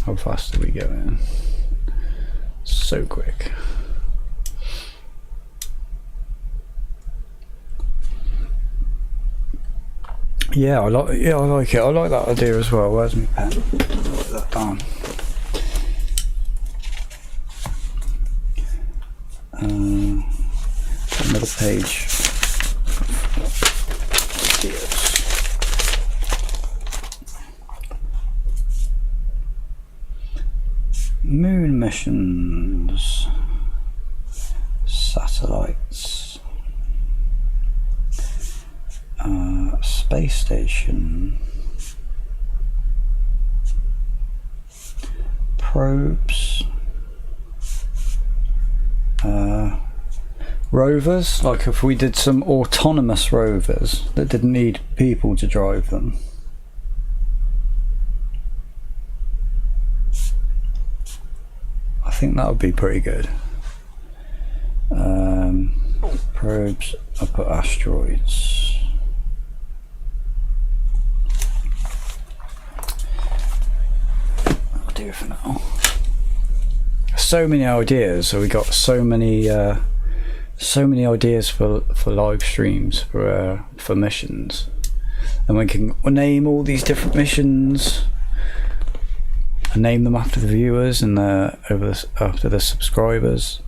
How fast are we going? So quick. Yeah, I like it. I like that idea as well. Where's my pen? Write that down. Another page. Moon missions, satellites, space station, probes, rovers, like if we did some autonomous rovers that didn't need people to drive them. I think that would be pretty good. Probes, I'll put asteroids. I'll do it for now. So many ideas, so we got so many ideas for live streams, for missions, and we can name all these different missions and name them after the viewers and after the subscribers.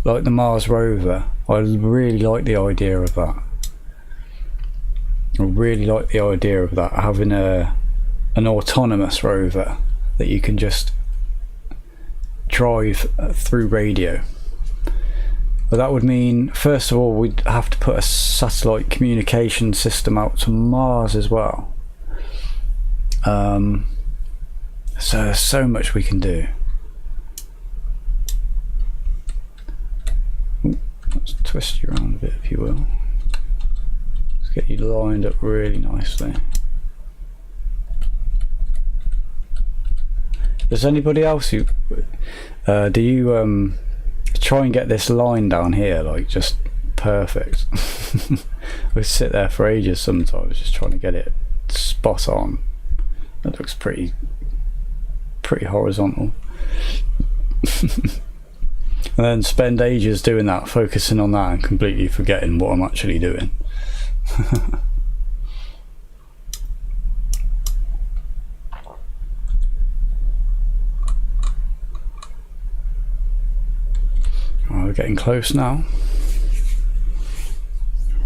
Like the Mars rover, I really like the idea of that. I really like the idea of that, having an autonomous rover that you can just drive through radio. But that would mean, first of all, we'd have to put a satellite communication system out to Mars as well. So there's so much we can do. Let's twist you around a bit, if you will. Let's get you lined up really nicely. Does anybody else who do you try and get this line down here like just perfect? We sit there for ages sometimes just trying to get it spot on. That looks pretty horizontal. And then spend ages doing that, focusing on that and completely forgetting what I'm actually doing. We're getting close now.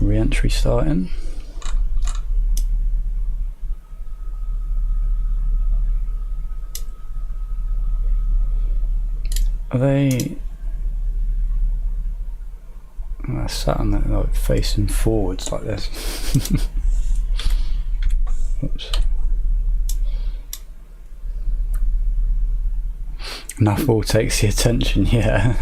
Re-entry starting. Are they sat on that, like facing forwards like this? Oops. Nuffle takes the attention, yeah.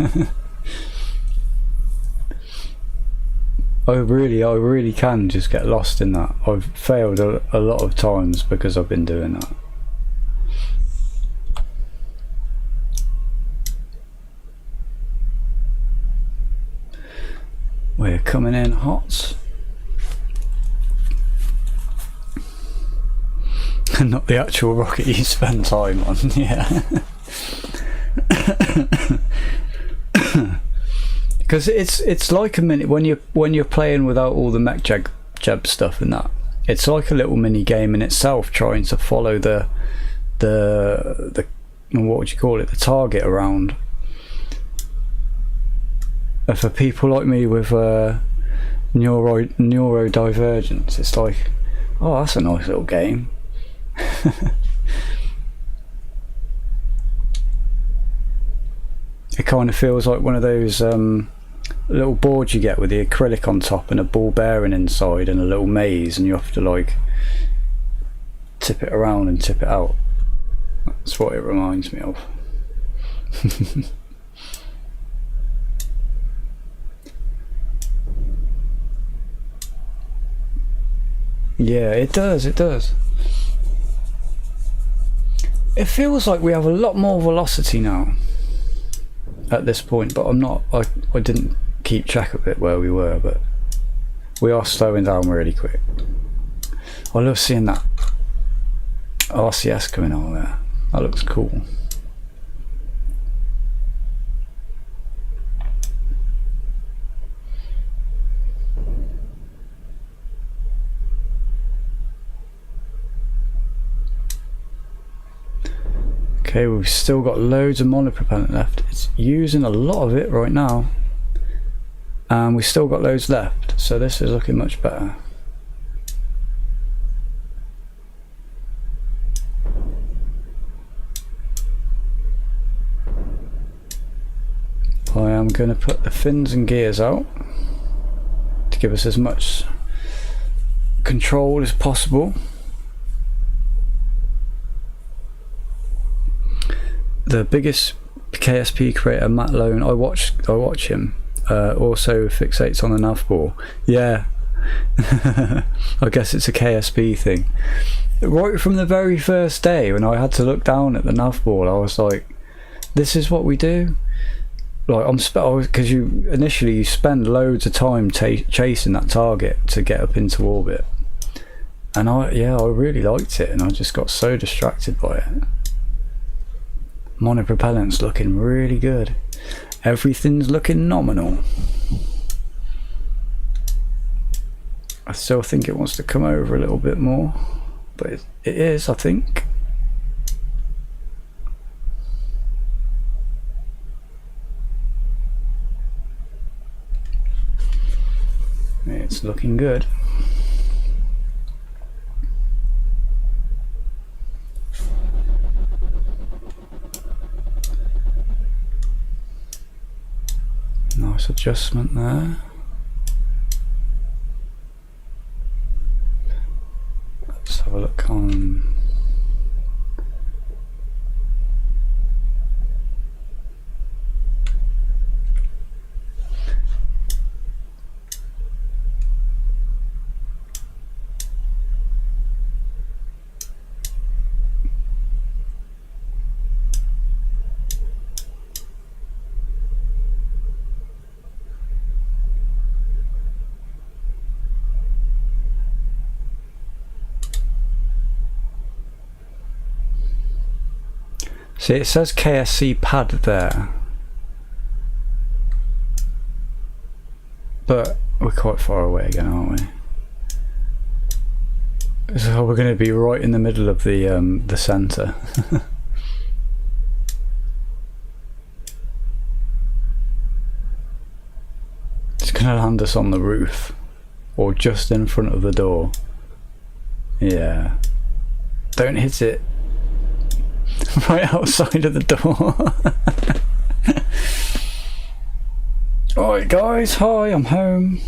I really can just get lost in that. I've failed a lot of times because I've been doing that. We're coming in hot. And not the actual rocket you spend time on, yeah. Because it's like a minute when you're playing without all the mech jab stuff and that. It's like a little mini game in itself, trying to follow the what would you call it, the target around. For people like me with neurodivergence, it's like, oh, that's a nice little game. It kind of feels like one of those little boards you get with the acrylic on top and a ball bearing inside and a little maze, and you have to like tip it around and tip it out. That's what it reminds me of. Yeah, it does, it does. It feels like we have a lot more velocity now at this point, but I didn't keep track of it where we were, but we are slowing down really quick. I love seeing that RCS coming on there. That looks cool. Okay, we've still got loads of monopropellant left. It's using a lot of it right now, and we've still got loads left, so this is looking much better. I am going to put the fins and gears out to give us as much control as possible. The biggest KSP creator, Matt Lone, I watch him. also fixates on the nav ball. Yeah. I guess it's a KSP thing. Right from the very first day when I had to look down at the nav ball, I was like, this is what we do? Like, because initially you spend loads of time chasing that target to get up into orbit. And I really liked it, and I just got so distracted by it. Monopropellant's looking really good. Everything's looking nominal. I still think it wants to come over a little bit more, but it is, I think. It's looking good. Nice adjustment there. Let's have a look on. See, it says KSC pad there, but we're quite far away again, aren't we? So we're going to be right in the middle of the centre. It's going to land us on the roof, or just in front of the door. Yeah. Don't hit it. Right outside of the door. Alright guys, hi, I'm home.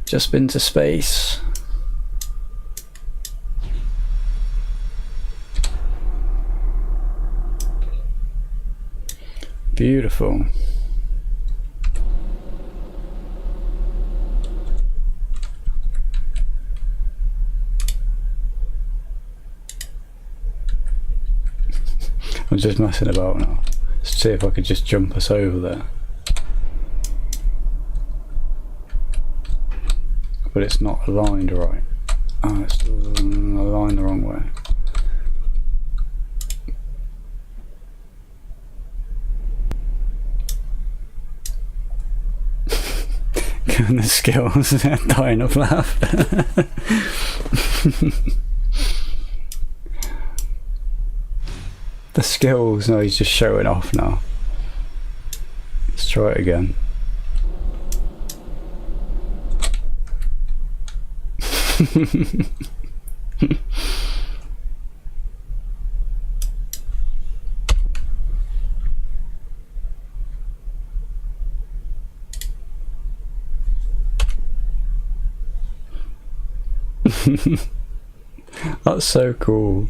Just been to space. Beautiful. I'm just messing about now. Let's see if I could just jump us over there. But it's not aligned right. Oh, it's aligned the wrong way. Given the skills, they're dying of laughter. The skills, no, he's just showing off now. Let's try it again. That's so cool.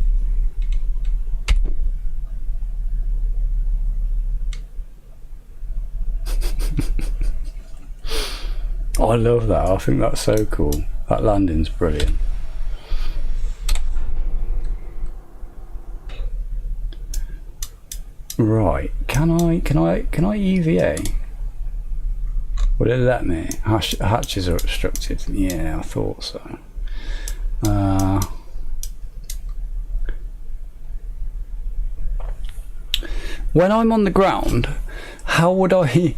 I love that. I think that's so cool. That landing's brilliant. Right, can I EVA? Would it let me? Hatches are obstructed. Yeah, I thought so. When I'm on the ground, how would I?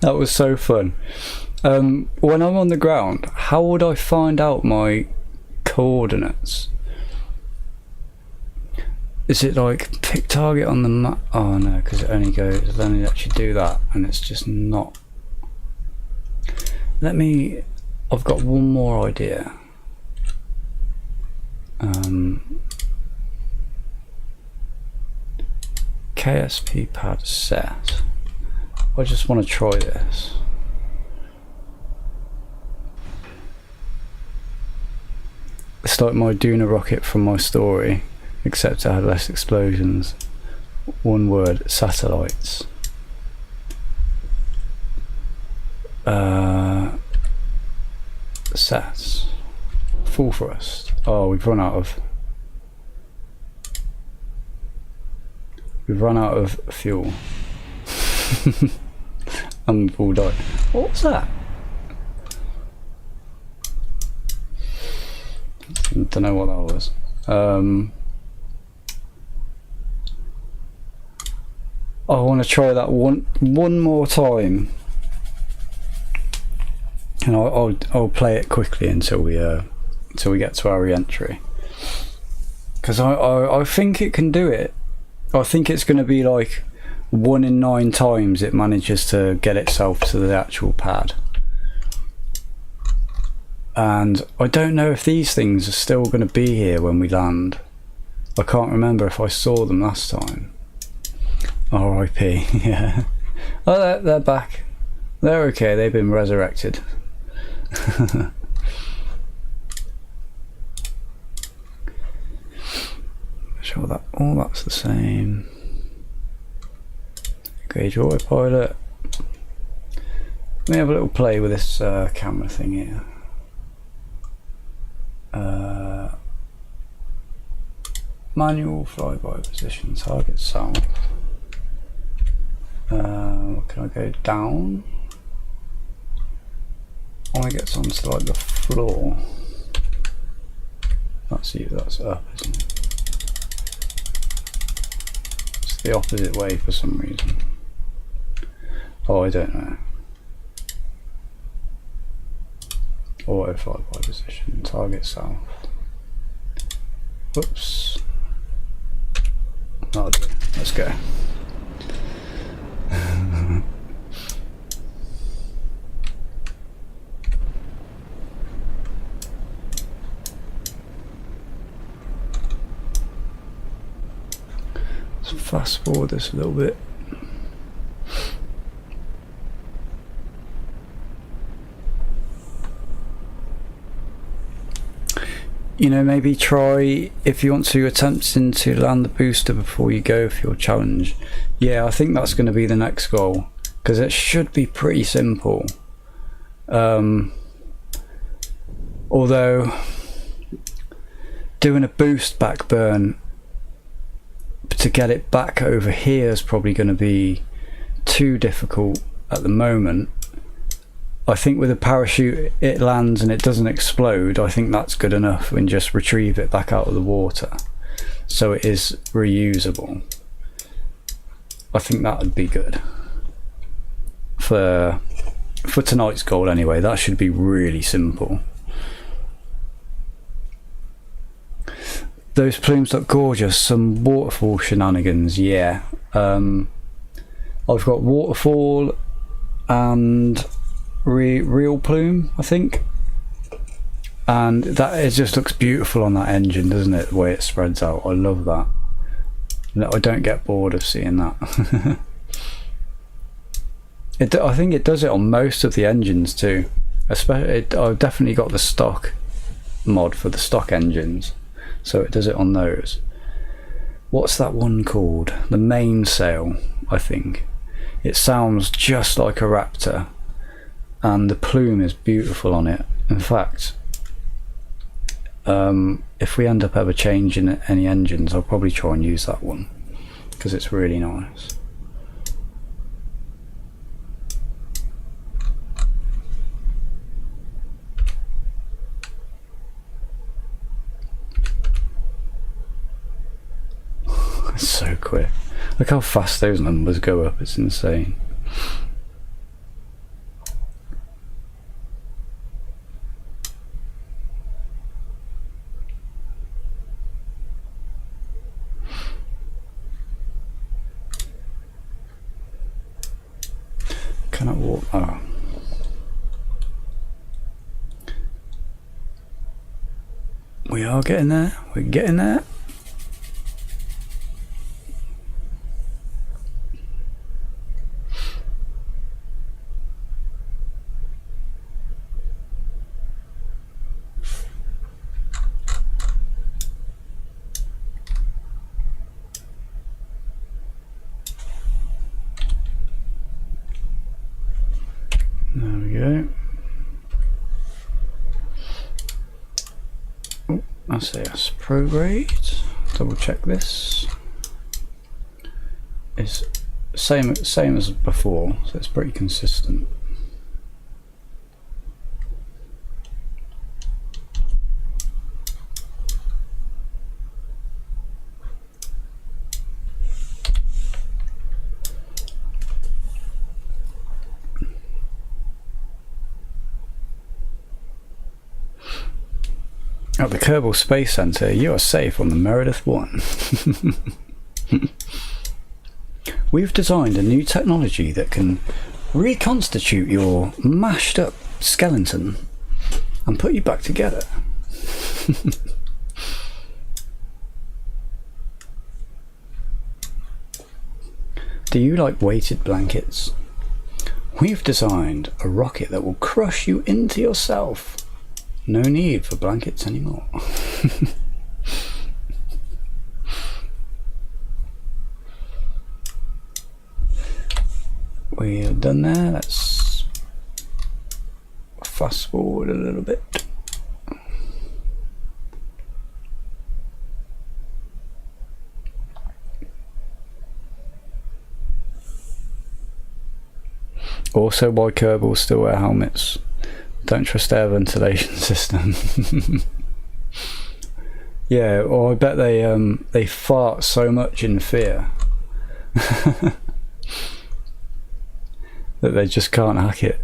That was so fun. When I'm on the ground, how would I find out my coordinates? Is it like pick target on the map? Oh no, because it only lets you do that, and it's just not. I've got one more idea. KSP pad set. I just want to try this. It's like my Duna rocket from my story, except it had less explosions. One word, satellites. Sats. Full thrust. Oh, we've run out of fuel. And we've all died. What was that? Don't know what that was. I want to try that one more time, and I'll play it quickly until we get to our re-entry, because I think it can do it. I think it's going to be like 1 in 9 times it manages to get itself to the actual pad. And I don't know if these things are still going to be here when we land. I can't remember if I saw them last time. R.I.P. Yeah. Oh, they're back. They're okay. They've been resurrected. Sure that all that's the same. Gauge autopilot. Let me have a little play with this camera thing here. Manual flyby position, target south. Can I go down? I want to get onto like the floor. That's you, that's up, isn't it? It's the opposite way for some reason. Oh, I don't know. Auto flyby position, target south. Whoops. That'll do. Let's go. Let's fast forward this a little bit. You know, maybe try, if you want to, attempting to land the booster before you go for your challenge. Yeah, I think that's going to be the next goal, because it should be pretty simple. Although doing a boost back burn to get it back over here is probably going to be too difficult at the moment. I think with a parachute it lands and it doesn't explode. I think that's good enough, and just retrieve it back out of the water so it is reusable. I think that would be good for tonight's goal anyway. That should be really simple. Those plumes look gorgeous. Some waterfall shenanigans, yeah. I've got waterfall and real plume, I think, and that, it just looks beautiful on that engine, doesn't it, the way it spreads out. I love that. I don't get bored of seeing that. I think it does it on most of the engines too, especially I've definitely got the stock mod for the stock engines, so it does it on those. What's that one called? The mainsail, I think. It sounds just like a Raptor, and the plume is beautiful on it. In fact, if we end up ever changing any engines, I'll probably try and use that one, because it's really nice. It's so quick. Look how fast those numbers go up, it's insane. Cannot walk. Oh. We are getting there. We're getting there. There we go. Oh, that's AS Pro grade. Double check this. It's same as before, so it's pretty consistent. At the Kerbal Space Center, you are safe on the Meredith 1. We've designed a new technology that can reconstitute your mashed up skeleton and put you back together. Do you like weighted blankets? We've designed a rocket that will crush you into yourself. No need for blankets anymore. We're done there. Let's fast forward a little bit. Also, why Kerbal still wear helmets? Don't trust their ventilation system. Yeah, or I bet they fart so much in fear that they just can't hack it.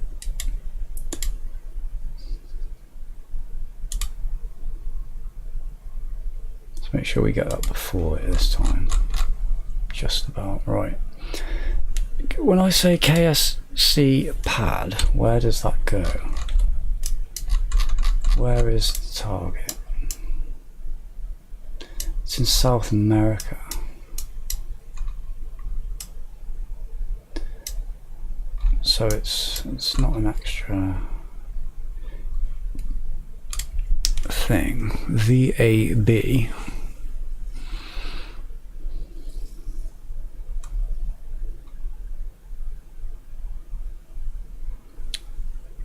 Let's make sure we get that before it this time. Just about right. When I say KSC pad, where does that go? Where is the target? It's in South America. So it's not an extra thing. VAB.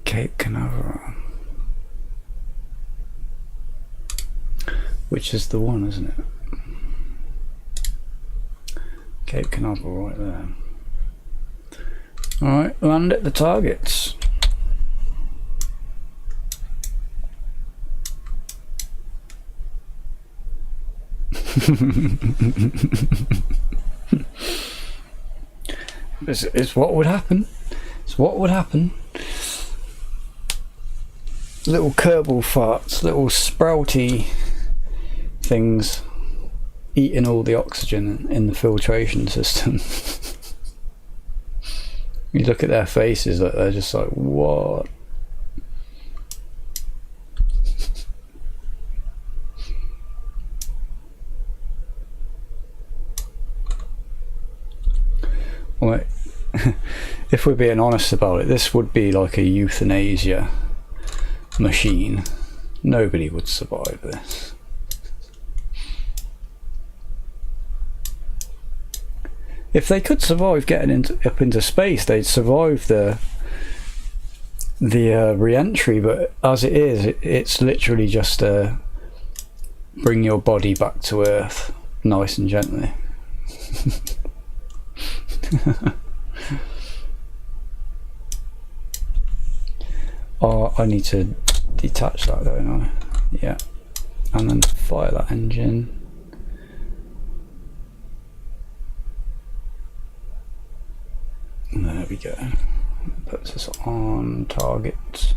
Cape Canaveral. Which is the one, isn't it? Cape Canaveral right there. Alright, land at the targets. It's what would happen. It's what would happen. Little Kerbal farts, little sprouty things eating all the oxygen in the filtration system. You look at their faces, like they're just like, what? Well, if we're being honest about it, this would be like a euthanasia machine. Nobody would survive this. If they could survive getting up into space, they'd survive the re-entry, but as it is, it's literally just to bring your body back to Earth nice and gently. Oh, I need to detach that, don't I? Yeah. And then fire that engine. And there we go. Puts us on target.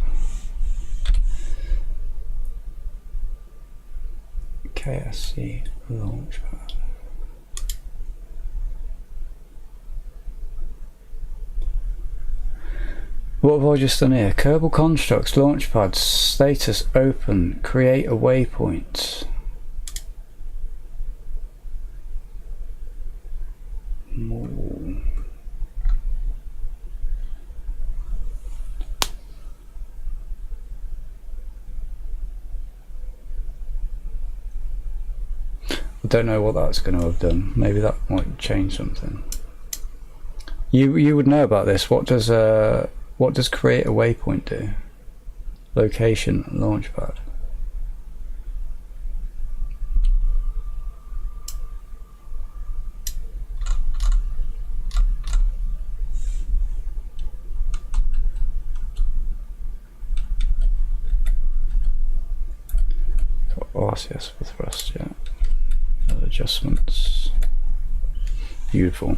KSC launchpad. What have I just done here? Kerbal Constructs launchpad status open. Create a waypoint. Ooh. I don't know what that's going to have done. Maybe that might change something. You would know about this. What does What does create a waypoint do? Location, launchpad. Got RCS for thrust, yeah. Other adjustments. Beautiful.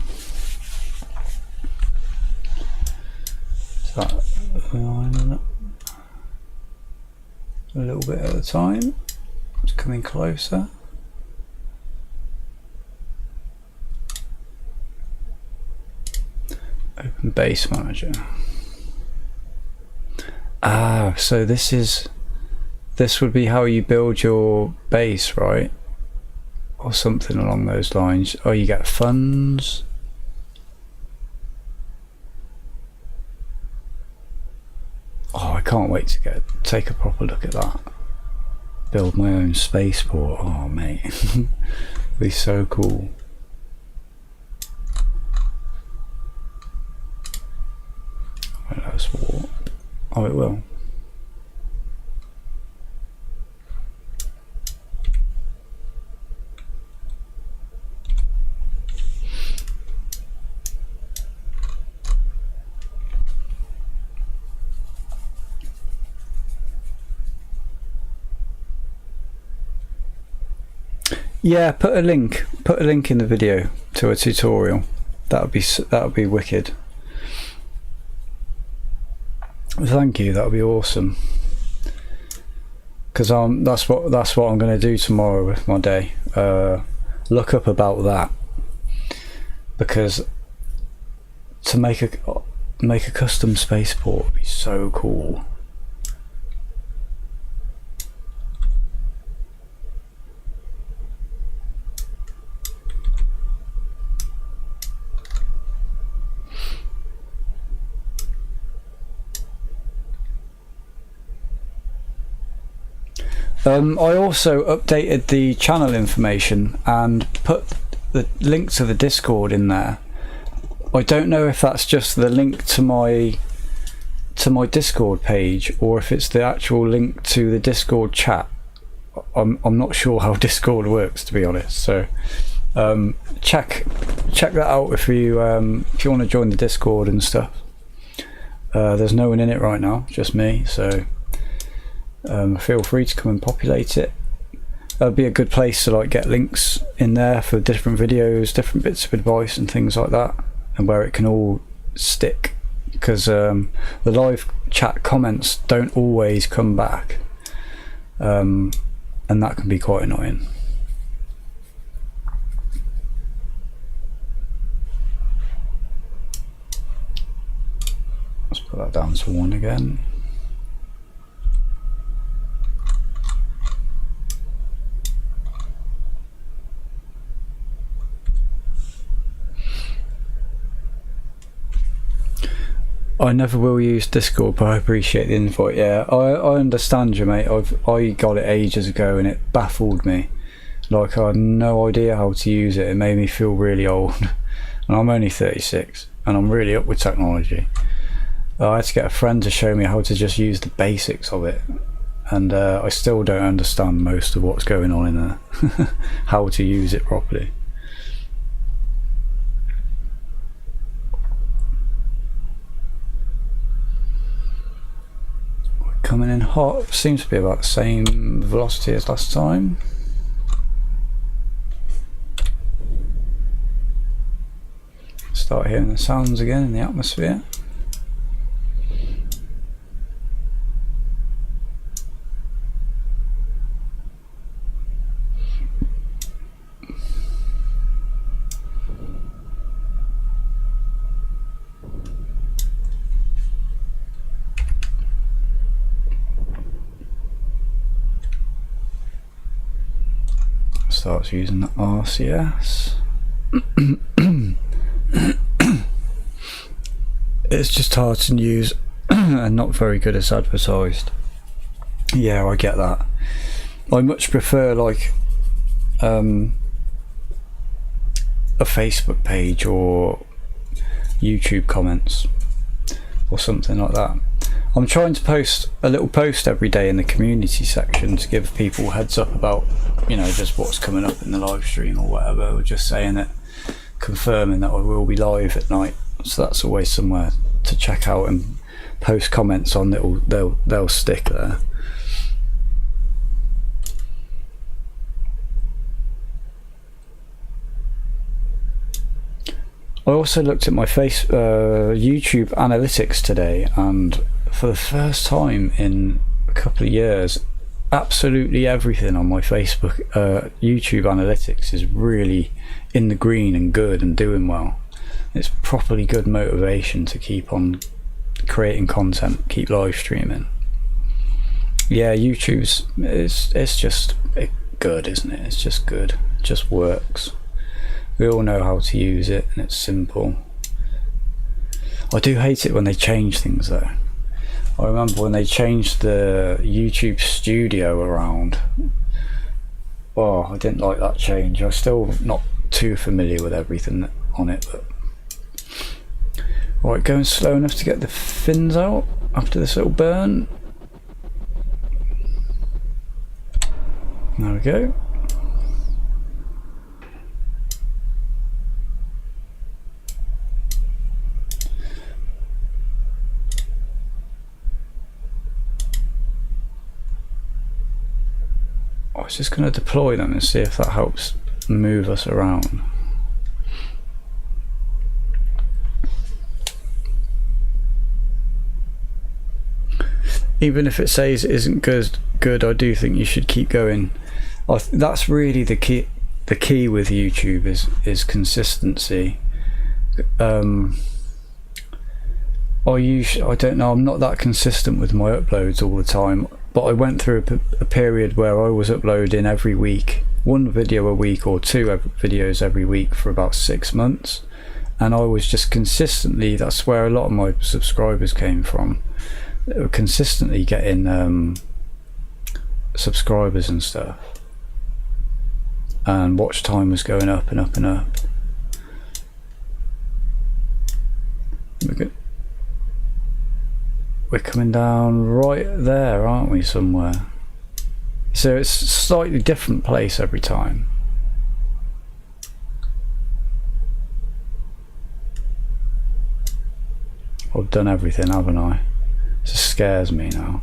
That lining up a little bit at a time. It's coming closer. Open base manager. Ah, so this would be how you build your base, right? Or something along those lines. Oh, you get funds. Oh, I can't wait to take a proper look at that. Build my own spaceport. Oh, mate. It'd be so cool. Won't let us warp. Oh, it will. Yeah, put a link in the video to a tutorial. That would be wicked. Thank you. That would be awesome. Because that's what I'm going to do tomorrow with my day. Look up about that, because to make a custom spaceport would be so cool. I also updated the channel information and put the link to the Discord in there. I don't know if that's just the link to my Discord page or if it's the actual link to the Discord chat. I'm not sure how Discord works, to be honest. So check that out if you want to join the Discord and stuff. There's no one in it right now, just me. So. Feel free to come and populate it. That'd be a good place to like get links in there for different videos, different bits of advice and things like that, and where it can all stick, because the live chat comments don't always come back, and that can be quite annoying. Let's put that down to 1 again. I never will use Discord, but I appreciate the invite. Yeah, I understand you, mate. I got it ages ago and it baffled me. Like, I had no idea how to use it. It made me feel really old. And I'm only 36 and I'm really up with technology. I had to get a friend to show me how to just use the basics of it, and I still don't understand most of what's going on in there. How to use it properly. Coming in hot, seems to be about the same velocity as last time. Start hearing the sounds again in the atmosphere. Starts using the RCS. It's just hard to use and not very good as advertised. Yeah, I get that. I much prefer like a Facebook page or YouTube comments, or something like that. I'm trying to post a little post every day in the community section to give people heads up about, you know, just what's coming up in the live stream or whatever, or just saying that, confirming that I will be live at night. So that's always somewhere to check out and post comments on. They'll stick there. I also looked at my YouTube analytics today, and for the first time in a couple of years, absolutely everything on my Facebook YouTube analytics is really in the green and good and doing well. It's properly good motivation to keep on creating content, keep live streaming. Yeah, YouTube's it's just good, isn't it? It's just good. It just works. We all know how to use it, and it's simple. I do hate it when they change things though. I remember when they changed the YouTube studio around. Oh, I didn't like that change. I'm still not too familiar with everything on it, but right, going slow enough to get the fins out after this little burn. There we go. I was just going to deploy them and see if that helps move us around. Even if it says it isn't good, I do think you should keep going. That's really the key. The key with YouTube is consistency. I don't know. I'm not that consistent with my uploads all the time. But I went through a period where I was uploading every week, one video a week or two videos every week for about 6 months, and I was just consistently, that's where a lot of my subscribers came from. They were consistently getting subscribers and stuff, and watch time was going up and up and up. We're coming down right there, aren't we, somewhere? So it's a slightly different place every time. I've done everything, haven't I? It just scares me now.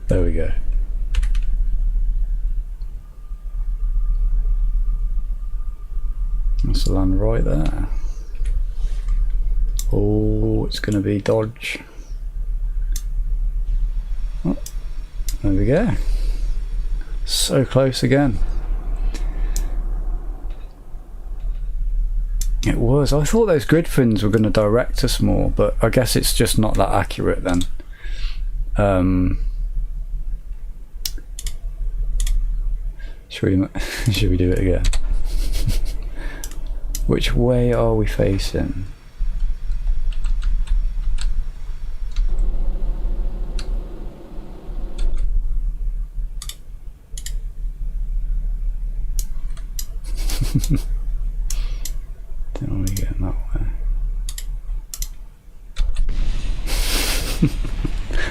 There we go. Let's land right there. Oh, it's going to be dodge. Oh, there we go. So close again. It was. I thought those grid fins were going to direct us more, but I guess it's just not that accurate then. Should we do it again? Which way are we facing? Don't want to get that way.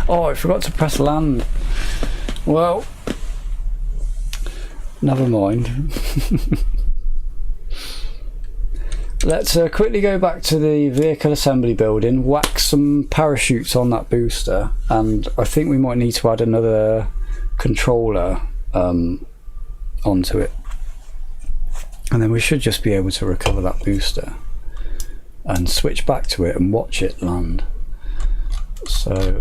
Oh, I forgot to press land. Well, never mind. Let's quickly go back to the vehicle assembly building, whack some parachutes on that booster, and I think we might need to add another controller onto it. And then we should just be able to recover that booster and switch back to it and watch it land. So,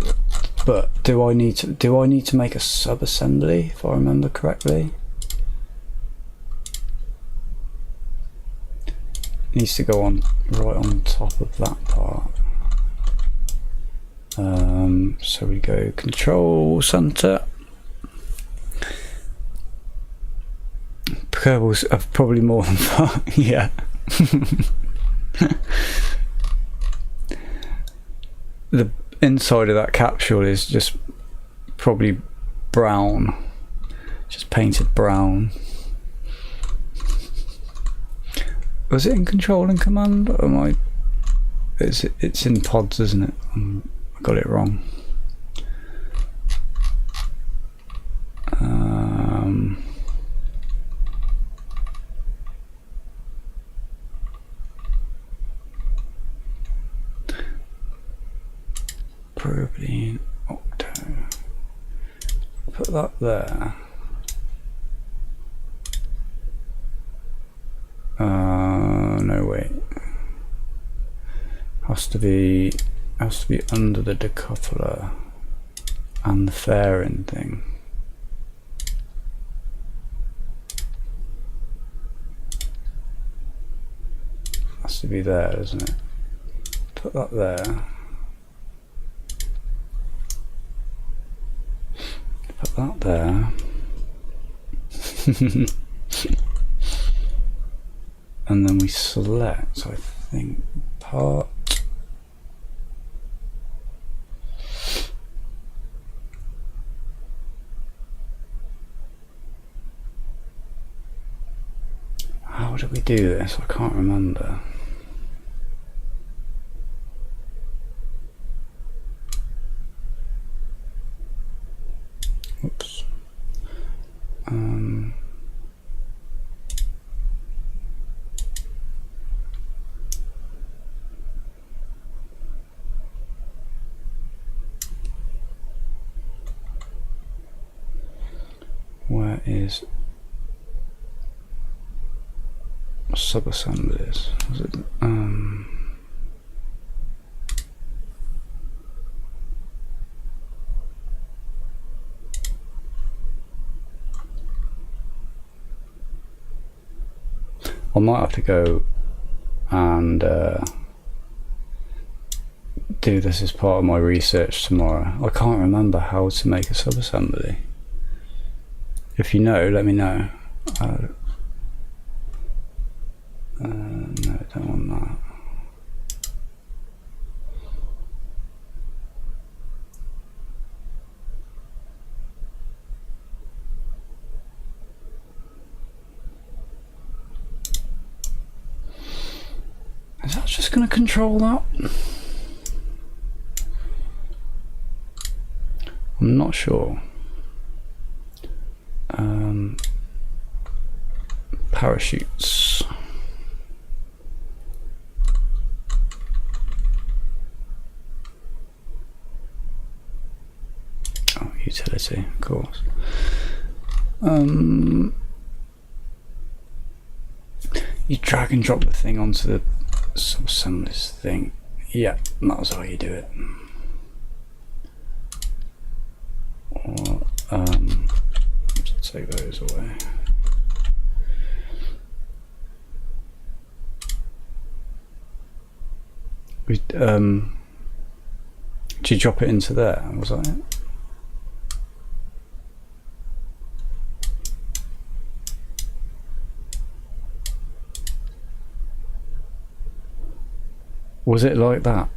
but do I need to make a sub-assembly, if I remember correctly? It needs to go on right on top of that part. So we go control center. Kerbals are probably more than that. Yeah. The inside of that capsule is just probably brown, just painted brown. Was it in control and command? Or am I it's in pods, isn't it? I got it wrong. Propylene octo. Put that there. No wait. Has to be under the decoupler and the fairing thing. Has to be there, doesn't it? Put that there. Put that there. And then we select, I think, part. How did we do this? I can't remember. Oops. Where is sub-assemblies? Was it, I might have to go and do this as part of my research tomorrow. I can't remember how to make a sub-assembly. If you know, let me know. No, I don't want that. Is that just going to control that? I'm not sure. Parachutes. Oh, utility, of course. You drag and drop the thing onto the sub-assemblies thing. Yeah, that's how you do it. Or take those away. We did you drop it into there? Was that it? Was it like that?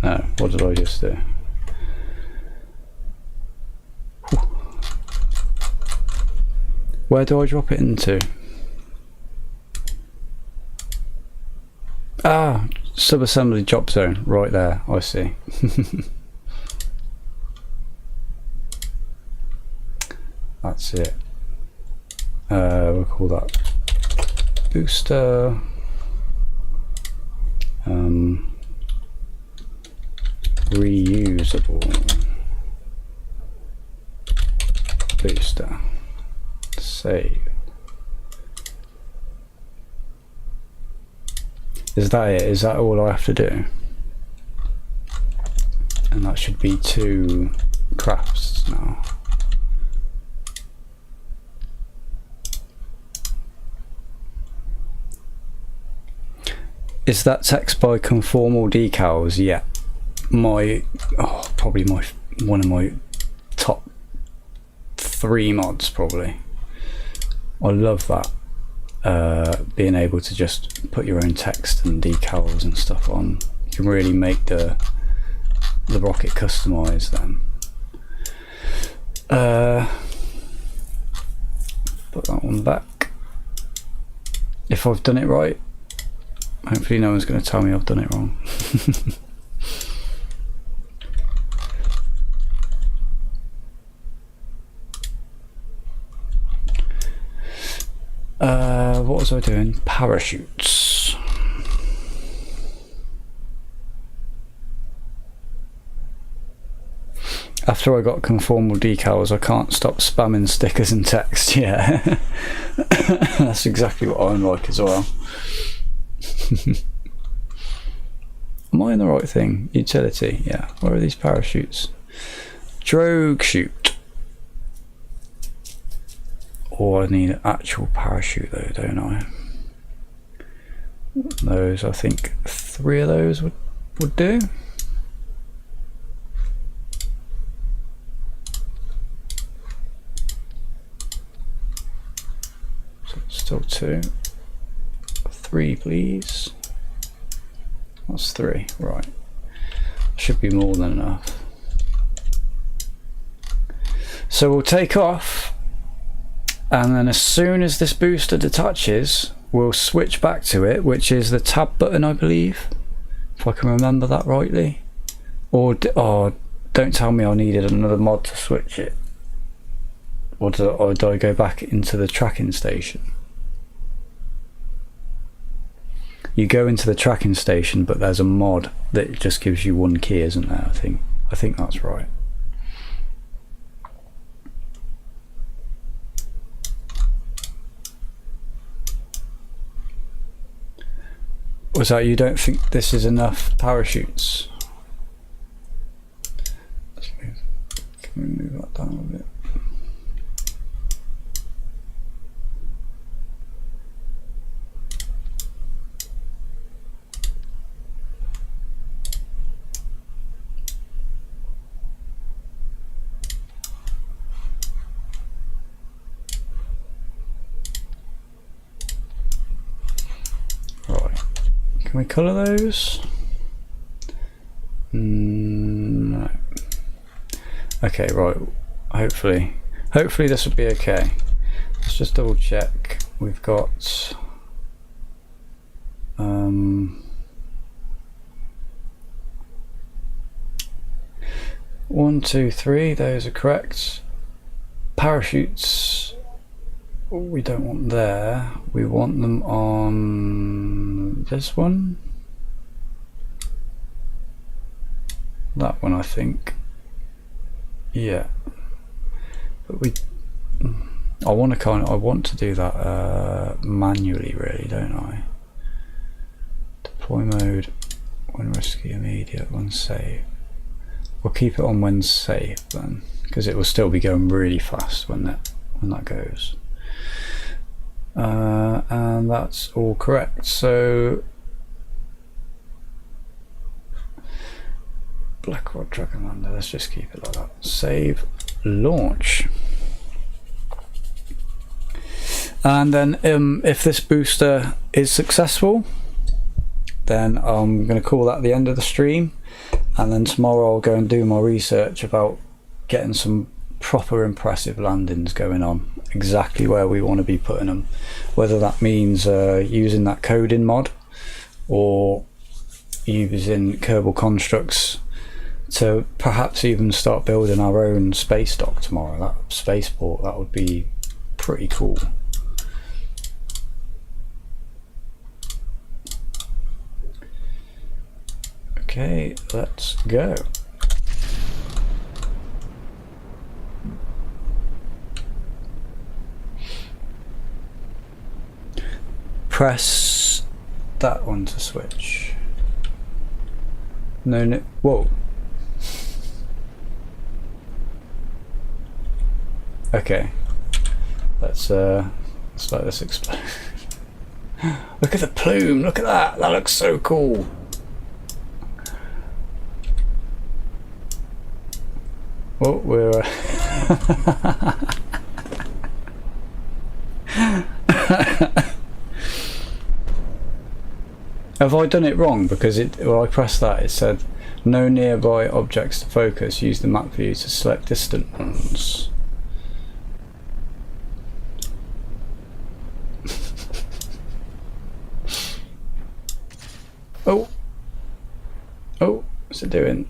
No, what did I just do? Where do I drop it into? Ah, sub-assembly job zone, right there, I see. That's it. We'll call that booster. Reusable booster. Save. Is that it? Is that all I have to do? And that should be 2 crafts now. Is that text by conformal decals? Yeah. Probably one of my top 3 mods probably. I love that. Being able to just put your own text and decals and stuff on. You can really make the rocket customize them. Put that one back. if I've done it right. Hopefully no one's going to tell me I've done it wrong. What was I doing? Parachutes. After I got conformal decals, I can't stop spamming stickers and text. Yeah, that's exactly what I'm like as well. Am I in the right thing? Utility, yeah. Where are these parachutes? Drogue chute. Oh, I need an actual parachute though, don't I? Those, I think 3 of those would do. So still 2. 3 please. That's 3, right. Should be more than enough. So we'll take off, and then as soon as this booster detaches, we'll switch back to it, which is the tab button, I believe, if I can remember that rightly. Or don't tell me I needed another mod to switch it. Or do I go back into the tracking station? You go into the tracking station, but there's a mod that just gives you 1 key, isn't there? I think that's right. Was that you don't think this is enough parachutes? Let's move. Can we move that down a bit? Can we colour those? No. Okay, right. Hopefully this will be okay. Let's just double check. We've got 1, 2, 3. Those are correct. Parachutes. We don't want there. We want them on this one. That one, I think. Yeah. But I want to do that manually, really, don't I? Deploy mode when risky, immediate, when safe. We'll keep it on when safe then, because it will still be going really fast when that goes. And that's all correct. So Black Rod Dragon Lander, let's just keep it like that. Save, launch. And then if this booster is successful, then I'm going to call that the end of the stream, and then tomorrow I'll go and do my research about getting some proper impressive landings going on, exactly where we want to be putting them, whether that means using that coding mod or using Kerbal constructs to perhaps even start building our own space dock tomorrow, that spaceport. That would be pretty cool. Okay, let's go. Press that one to switch. No, whoa. Okay, let's let this explode. Look at the plume, look at that, that looks so cool. Oh, we're have I done it wrong? Because when I pressed that, it said no nearby objects to focus, use the map view to select distant ones. Oh! Oh, what's it doing?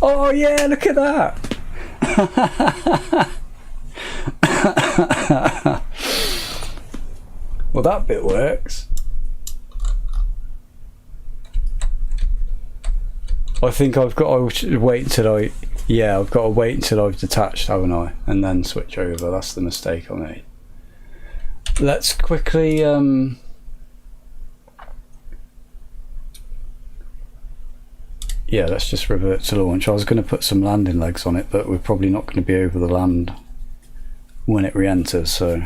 Oh yeah, look at that! Well, that bit works. I think I've got to wait until I've got to wait until I've detached, haven't I? And then switch over. That's the mistake I made. Let's quickly yeah, let's just revert to launch. I was going to put some landing legs on it, but we're probably not going to be over the land when it re-enters, so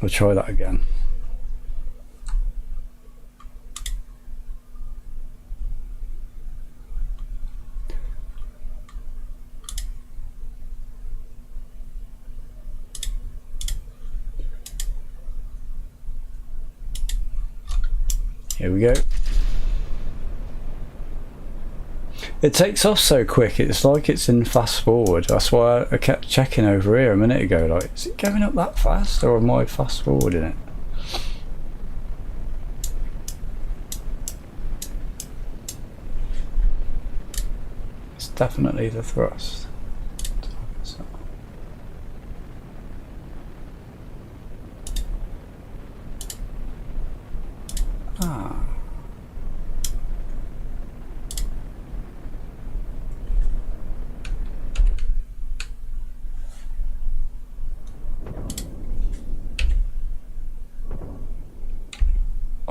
we'll try that again. Here we go. It takes off so quick, it's like it's in fast forward. That's why I kept checking over here a minute ago, like, is it going up that fast or am I fast forwarding it? It's definitely the thrust. Ah.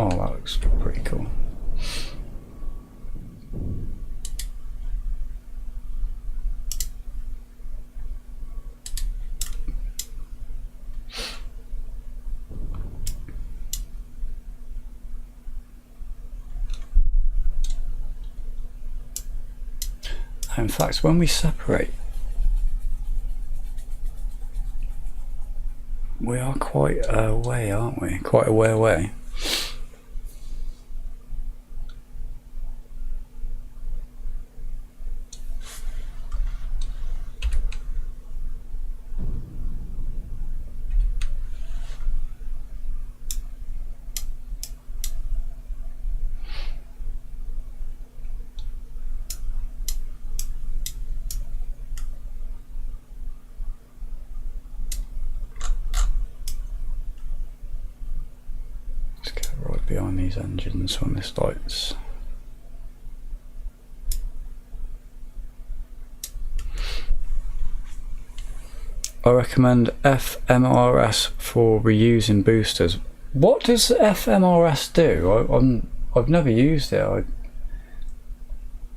Oh, that looks pretty cool. In fact, when we separate, we are quite a way, aren't we? Quite a way away. Behind these engines when this lights. I recommend FMRS for reusing boosters. What does FMRS do? I've never used it.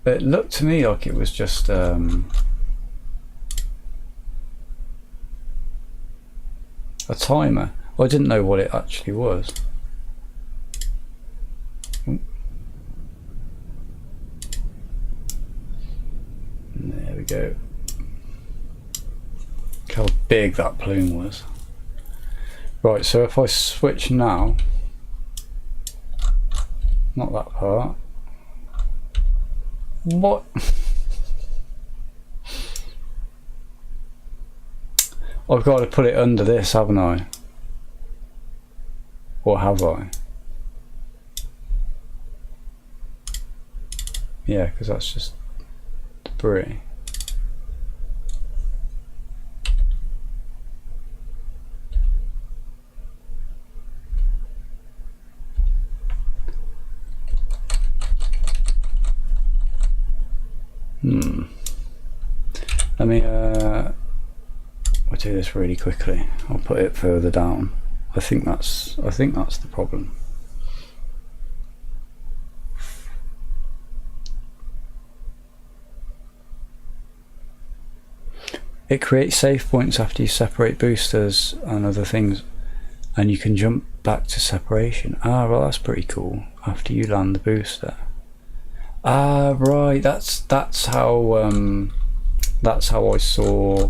It looked to me like it was just a timer. I didn't know what it actually was. There we go. Look how big that plume was. Right, so if I switch now, not that part. What? I've got to put it under this, haven't I? Or have I? Yeah, because that's just debris. Let me I'll do this really quickly. I'll put it further down. I think that's the problem. It creates save points after you separate boosters and other things, and you can jump back to separation. Ah, well, that's pretty cool. After you land the booster. Ah, right. That's how I saw.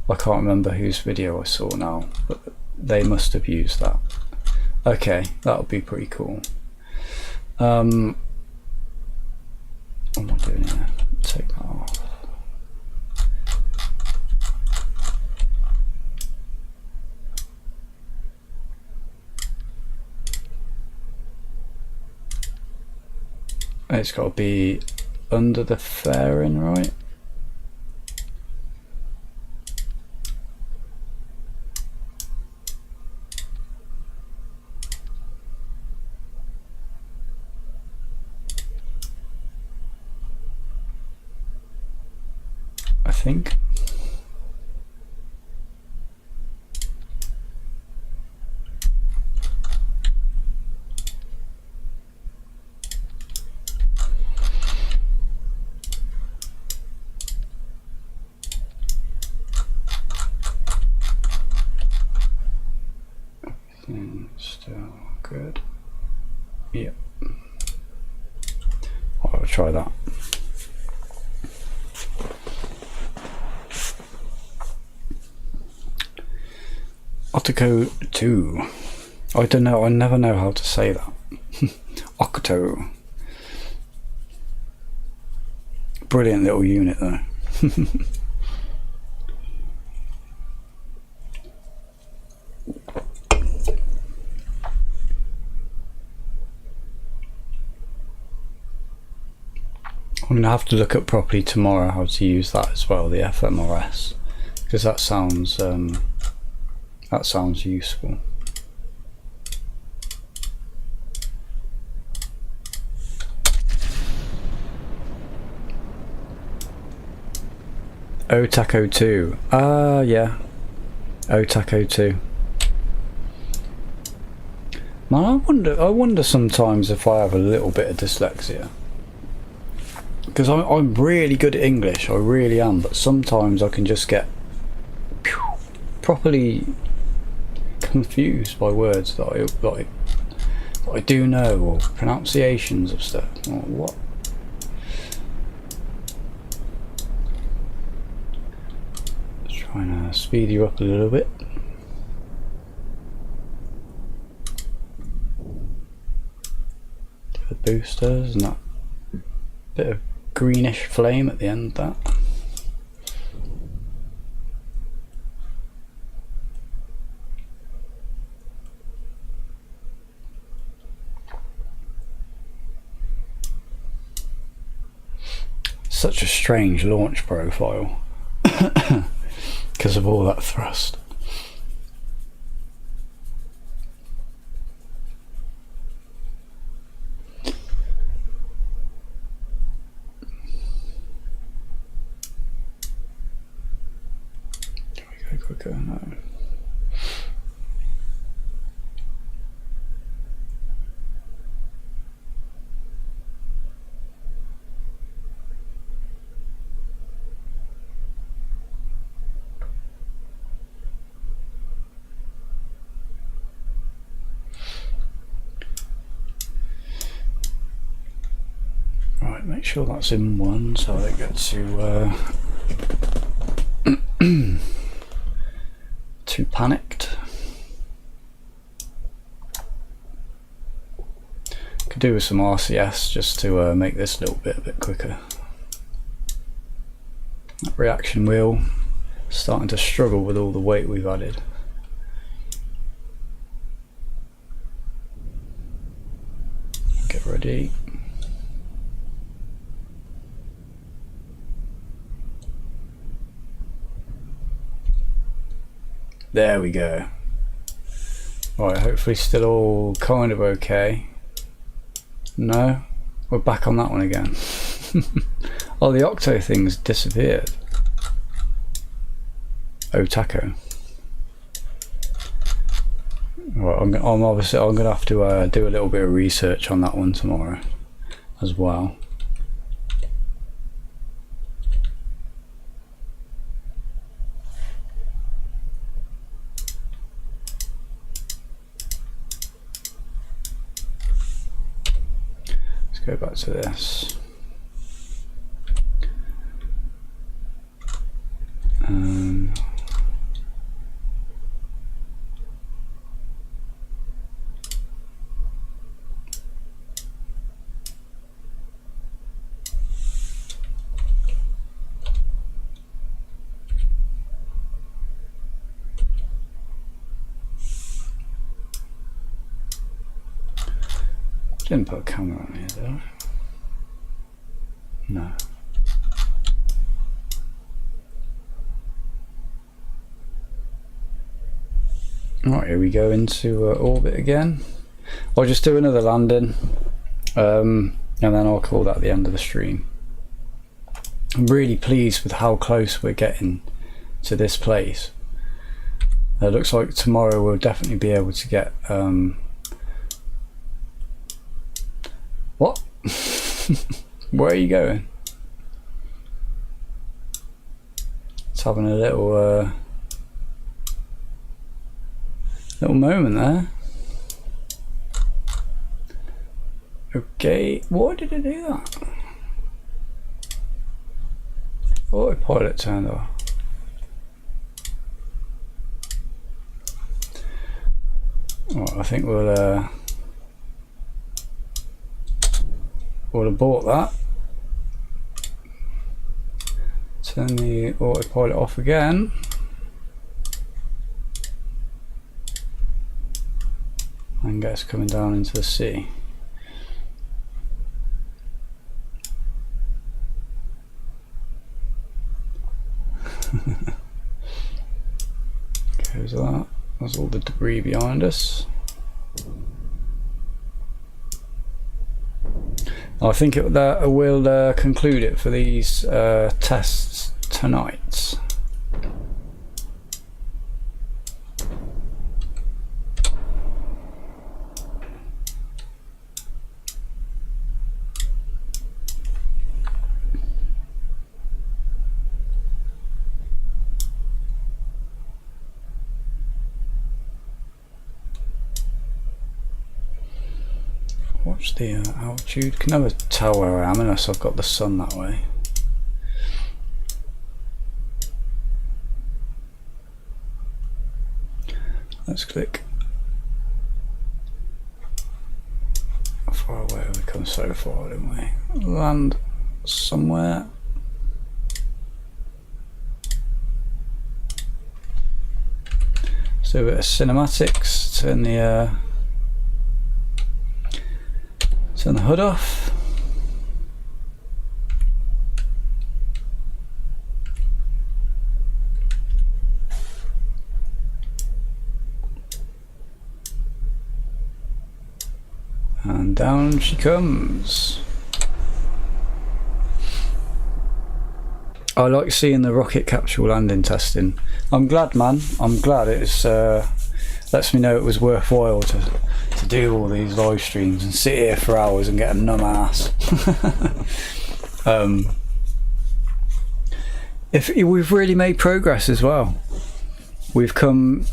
I can't remember whose video I saw now, but they must have used that. Okay, that would be pretty cool. What am I doing here? Take that off. It's got to be under the fairing, right? I think. Still good. Yep. I'll try that. Octo 2. I don't know, I never know how to say that. Octo. Brilliant little unit though. I'm going to have to look up properly tomorrow how to use that as well, the FMRS, because that sounds useful. Otaco 2. Yeah. Otaco 2. Man, I wonder sometimes if I have a little bit of dyslexia. Because I'm really good at English, I really am, but sometimes I can just get properly confused by words that I do know, or pronunciations of stuff. Or what? Just trying to speed you up a little bit. The boosters and that bit of greenish flame at the end of that. Such a strange launch profile because of all that thrust. Quicker, no. Right, make sure that's in one so I don't get too panicked. Could do with some RCS just to make this a bit quicker. That reaction wheel starting to struggle with all the weight we've added. Get ready. There we go. Right, hopefully still all kind of okay. No? We're back on that one again. Oh, the Octo thing's disappeared. Otaco. Right, I'm gonna have to do a little bit of research on that one tomorrow as well. Go back to this. Didn't put a camera on here though. No. Right, here we go into orbit again. I'll just do another landing, and then I'll call that the end of the stream. I'm really pleased with how close we're getting to this place. It looks like tomorrow we'll definitely be able to get what? Where are you going? It's having a little moment there. Okay, why did it do that? Autopilot turned off. Well, I think we'll abort that. Turn the autopilot off again. And get us coming down into the sea. Goes that. That's all the debris behind us. I think that will conclude it for these tests tonight. What's the altitude? Can never tell where I am unless I've got the sun that way. Let's click. How far away have we come so far, didn't we? Land somewhere. So a bit of cinematics. Turn the hood off. And down she comes. I like seeing the rocket capsule landing testing. I'm glad, man. I'm glad it's lets me know it was worthwhile to do all these live streams and sit here for hours and get a numb ass. We've really made progress as well. We've come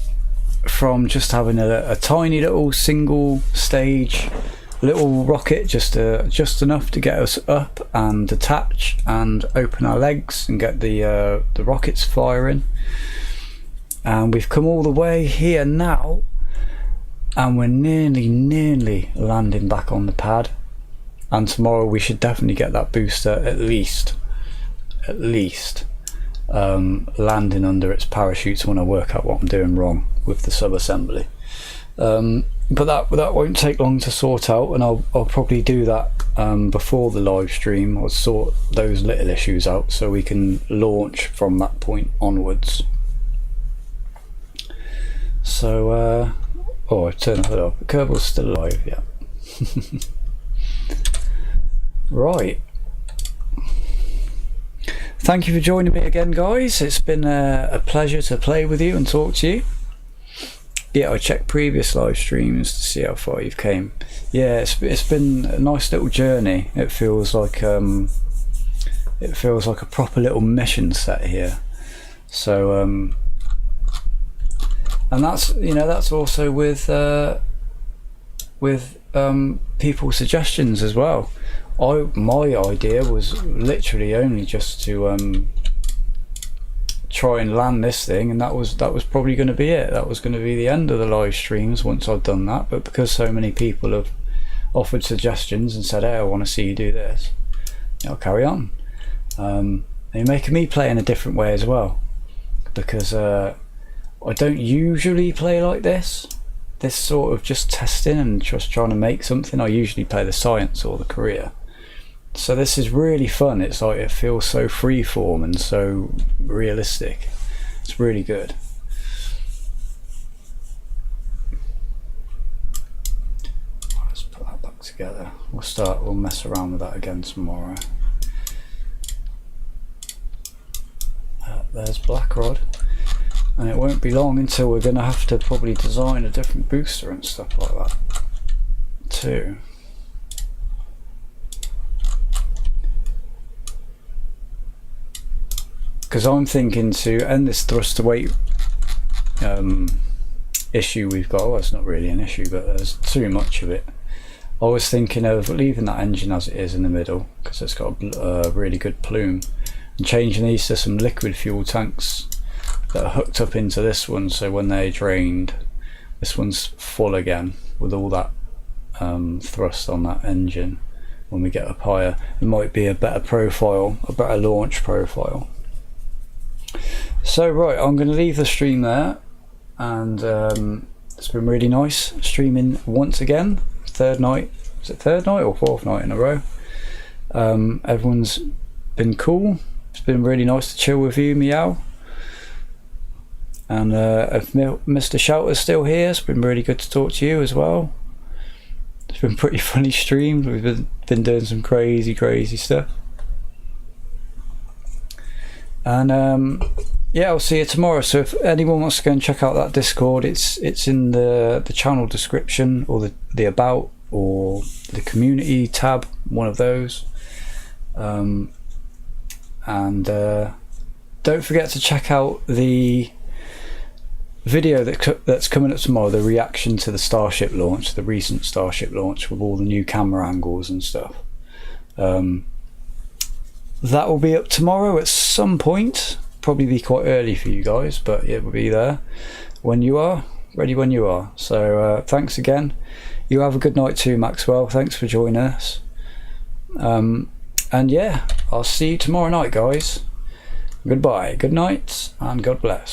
from just having a tiny little single stage little rocket, just enough to get us up and detach and open our legs and get the rockets firing, and we've come all the way here now, and we're nearly landing back on the pad, and tomorrow we should definitely get that booster at least landing under its parachutes when I work out what I'm doing wrong with the sub-assembly. But that won't take long to sort out, and I'll probably do that before the live stream. I'll sort those little issues out so we can launch from that point onwards. So oh, I turned the hood off. Kerbal's still alive, yeah. Right. Thank you for joining me again, guys. It's been a pleasure to play with you and talk to you. Yeah, I checked previous live streams to see how far you've came. Yeah, it's been a nice little journey. It feels like a proper little mission set here. So and that's also with people's suggestions as well. My idea was literally only just to try and land this thing, and that was probably going to be it. That was going to be the end of the live streams once I'd done that. But because so many people have offered suggestions and said, hey, I want to see you do this, I'll carry on. They're making me play in a different way as well, because I don't usually play like this sort of just testing and just trying to make something. I usually play the science or the career, So this is really fun. It's like it feels so freeform and so realistic. It's really good. Let's put that back together. We'll mess around with that again tomorrow. There's black rod, and it won't be long until we're going to have to probably design a different booster and stuff like that too. Because I'm thinking to end this thrust to weight issue we've got. Well, it's not really an issue, but there's too much of it. I was thinking of leaving that engine as it is in the middle, because it's got a really good plume, and changing these to some liquid fuel tanks that are hooked up into this one, so when they're drained, this one's full again with all that thrust on that engine. When we get up higher, it might be a better profile, a better launch profile. So right, I'm going to leave the stream there, and it's been really nice streaming once again. Third night, is it third night or fourth night in a row? Everyone's been cool. It's been really nice to chill with you, Meow. And if Mr. Shelter's still here, it's been really good to talk to you as well. It's been pretty funny stream. We've been doing some crazy stuff. And yeah, I'll see you tomorrow. So if anyone wants to go and check out that Discord, it's in the channel description, or the about, or the community tab, one of those. And don't forget to check out the video that's coming up tomorrow, the reaction to the Starship launch, the recent Starship launch, with all the new camera angles and stuff. That will be up tomorrow at some point. Probably be quite early for you guys, but it will be there when you are ready, when you are. So thanks again. You have a good night too, Maxwell. Thanks for joining us. And yeah, I'll see you tomorrow night, guys. Goodbye, good night, and God bless.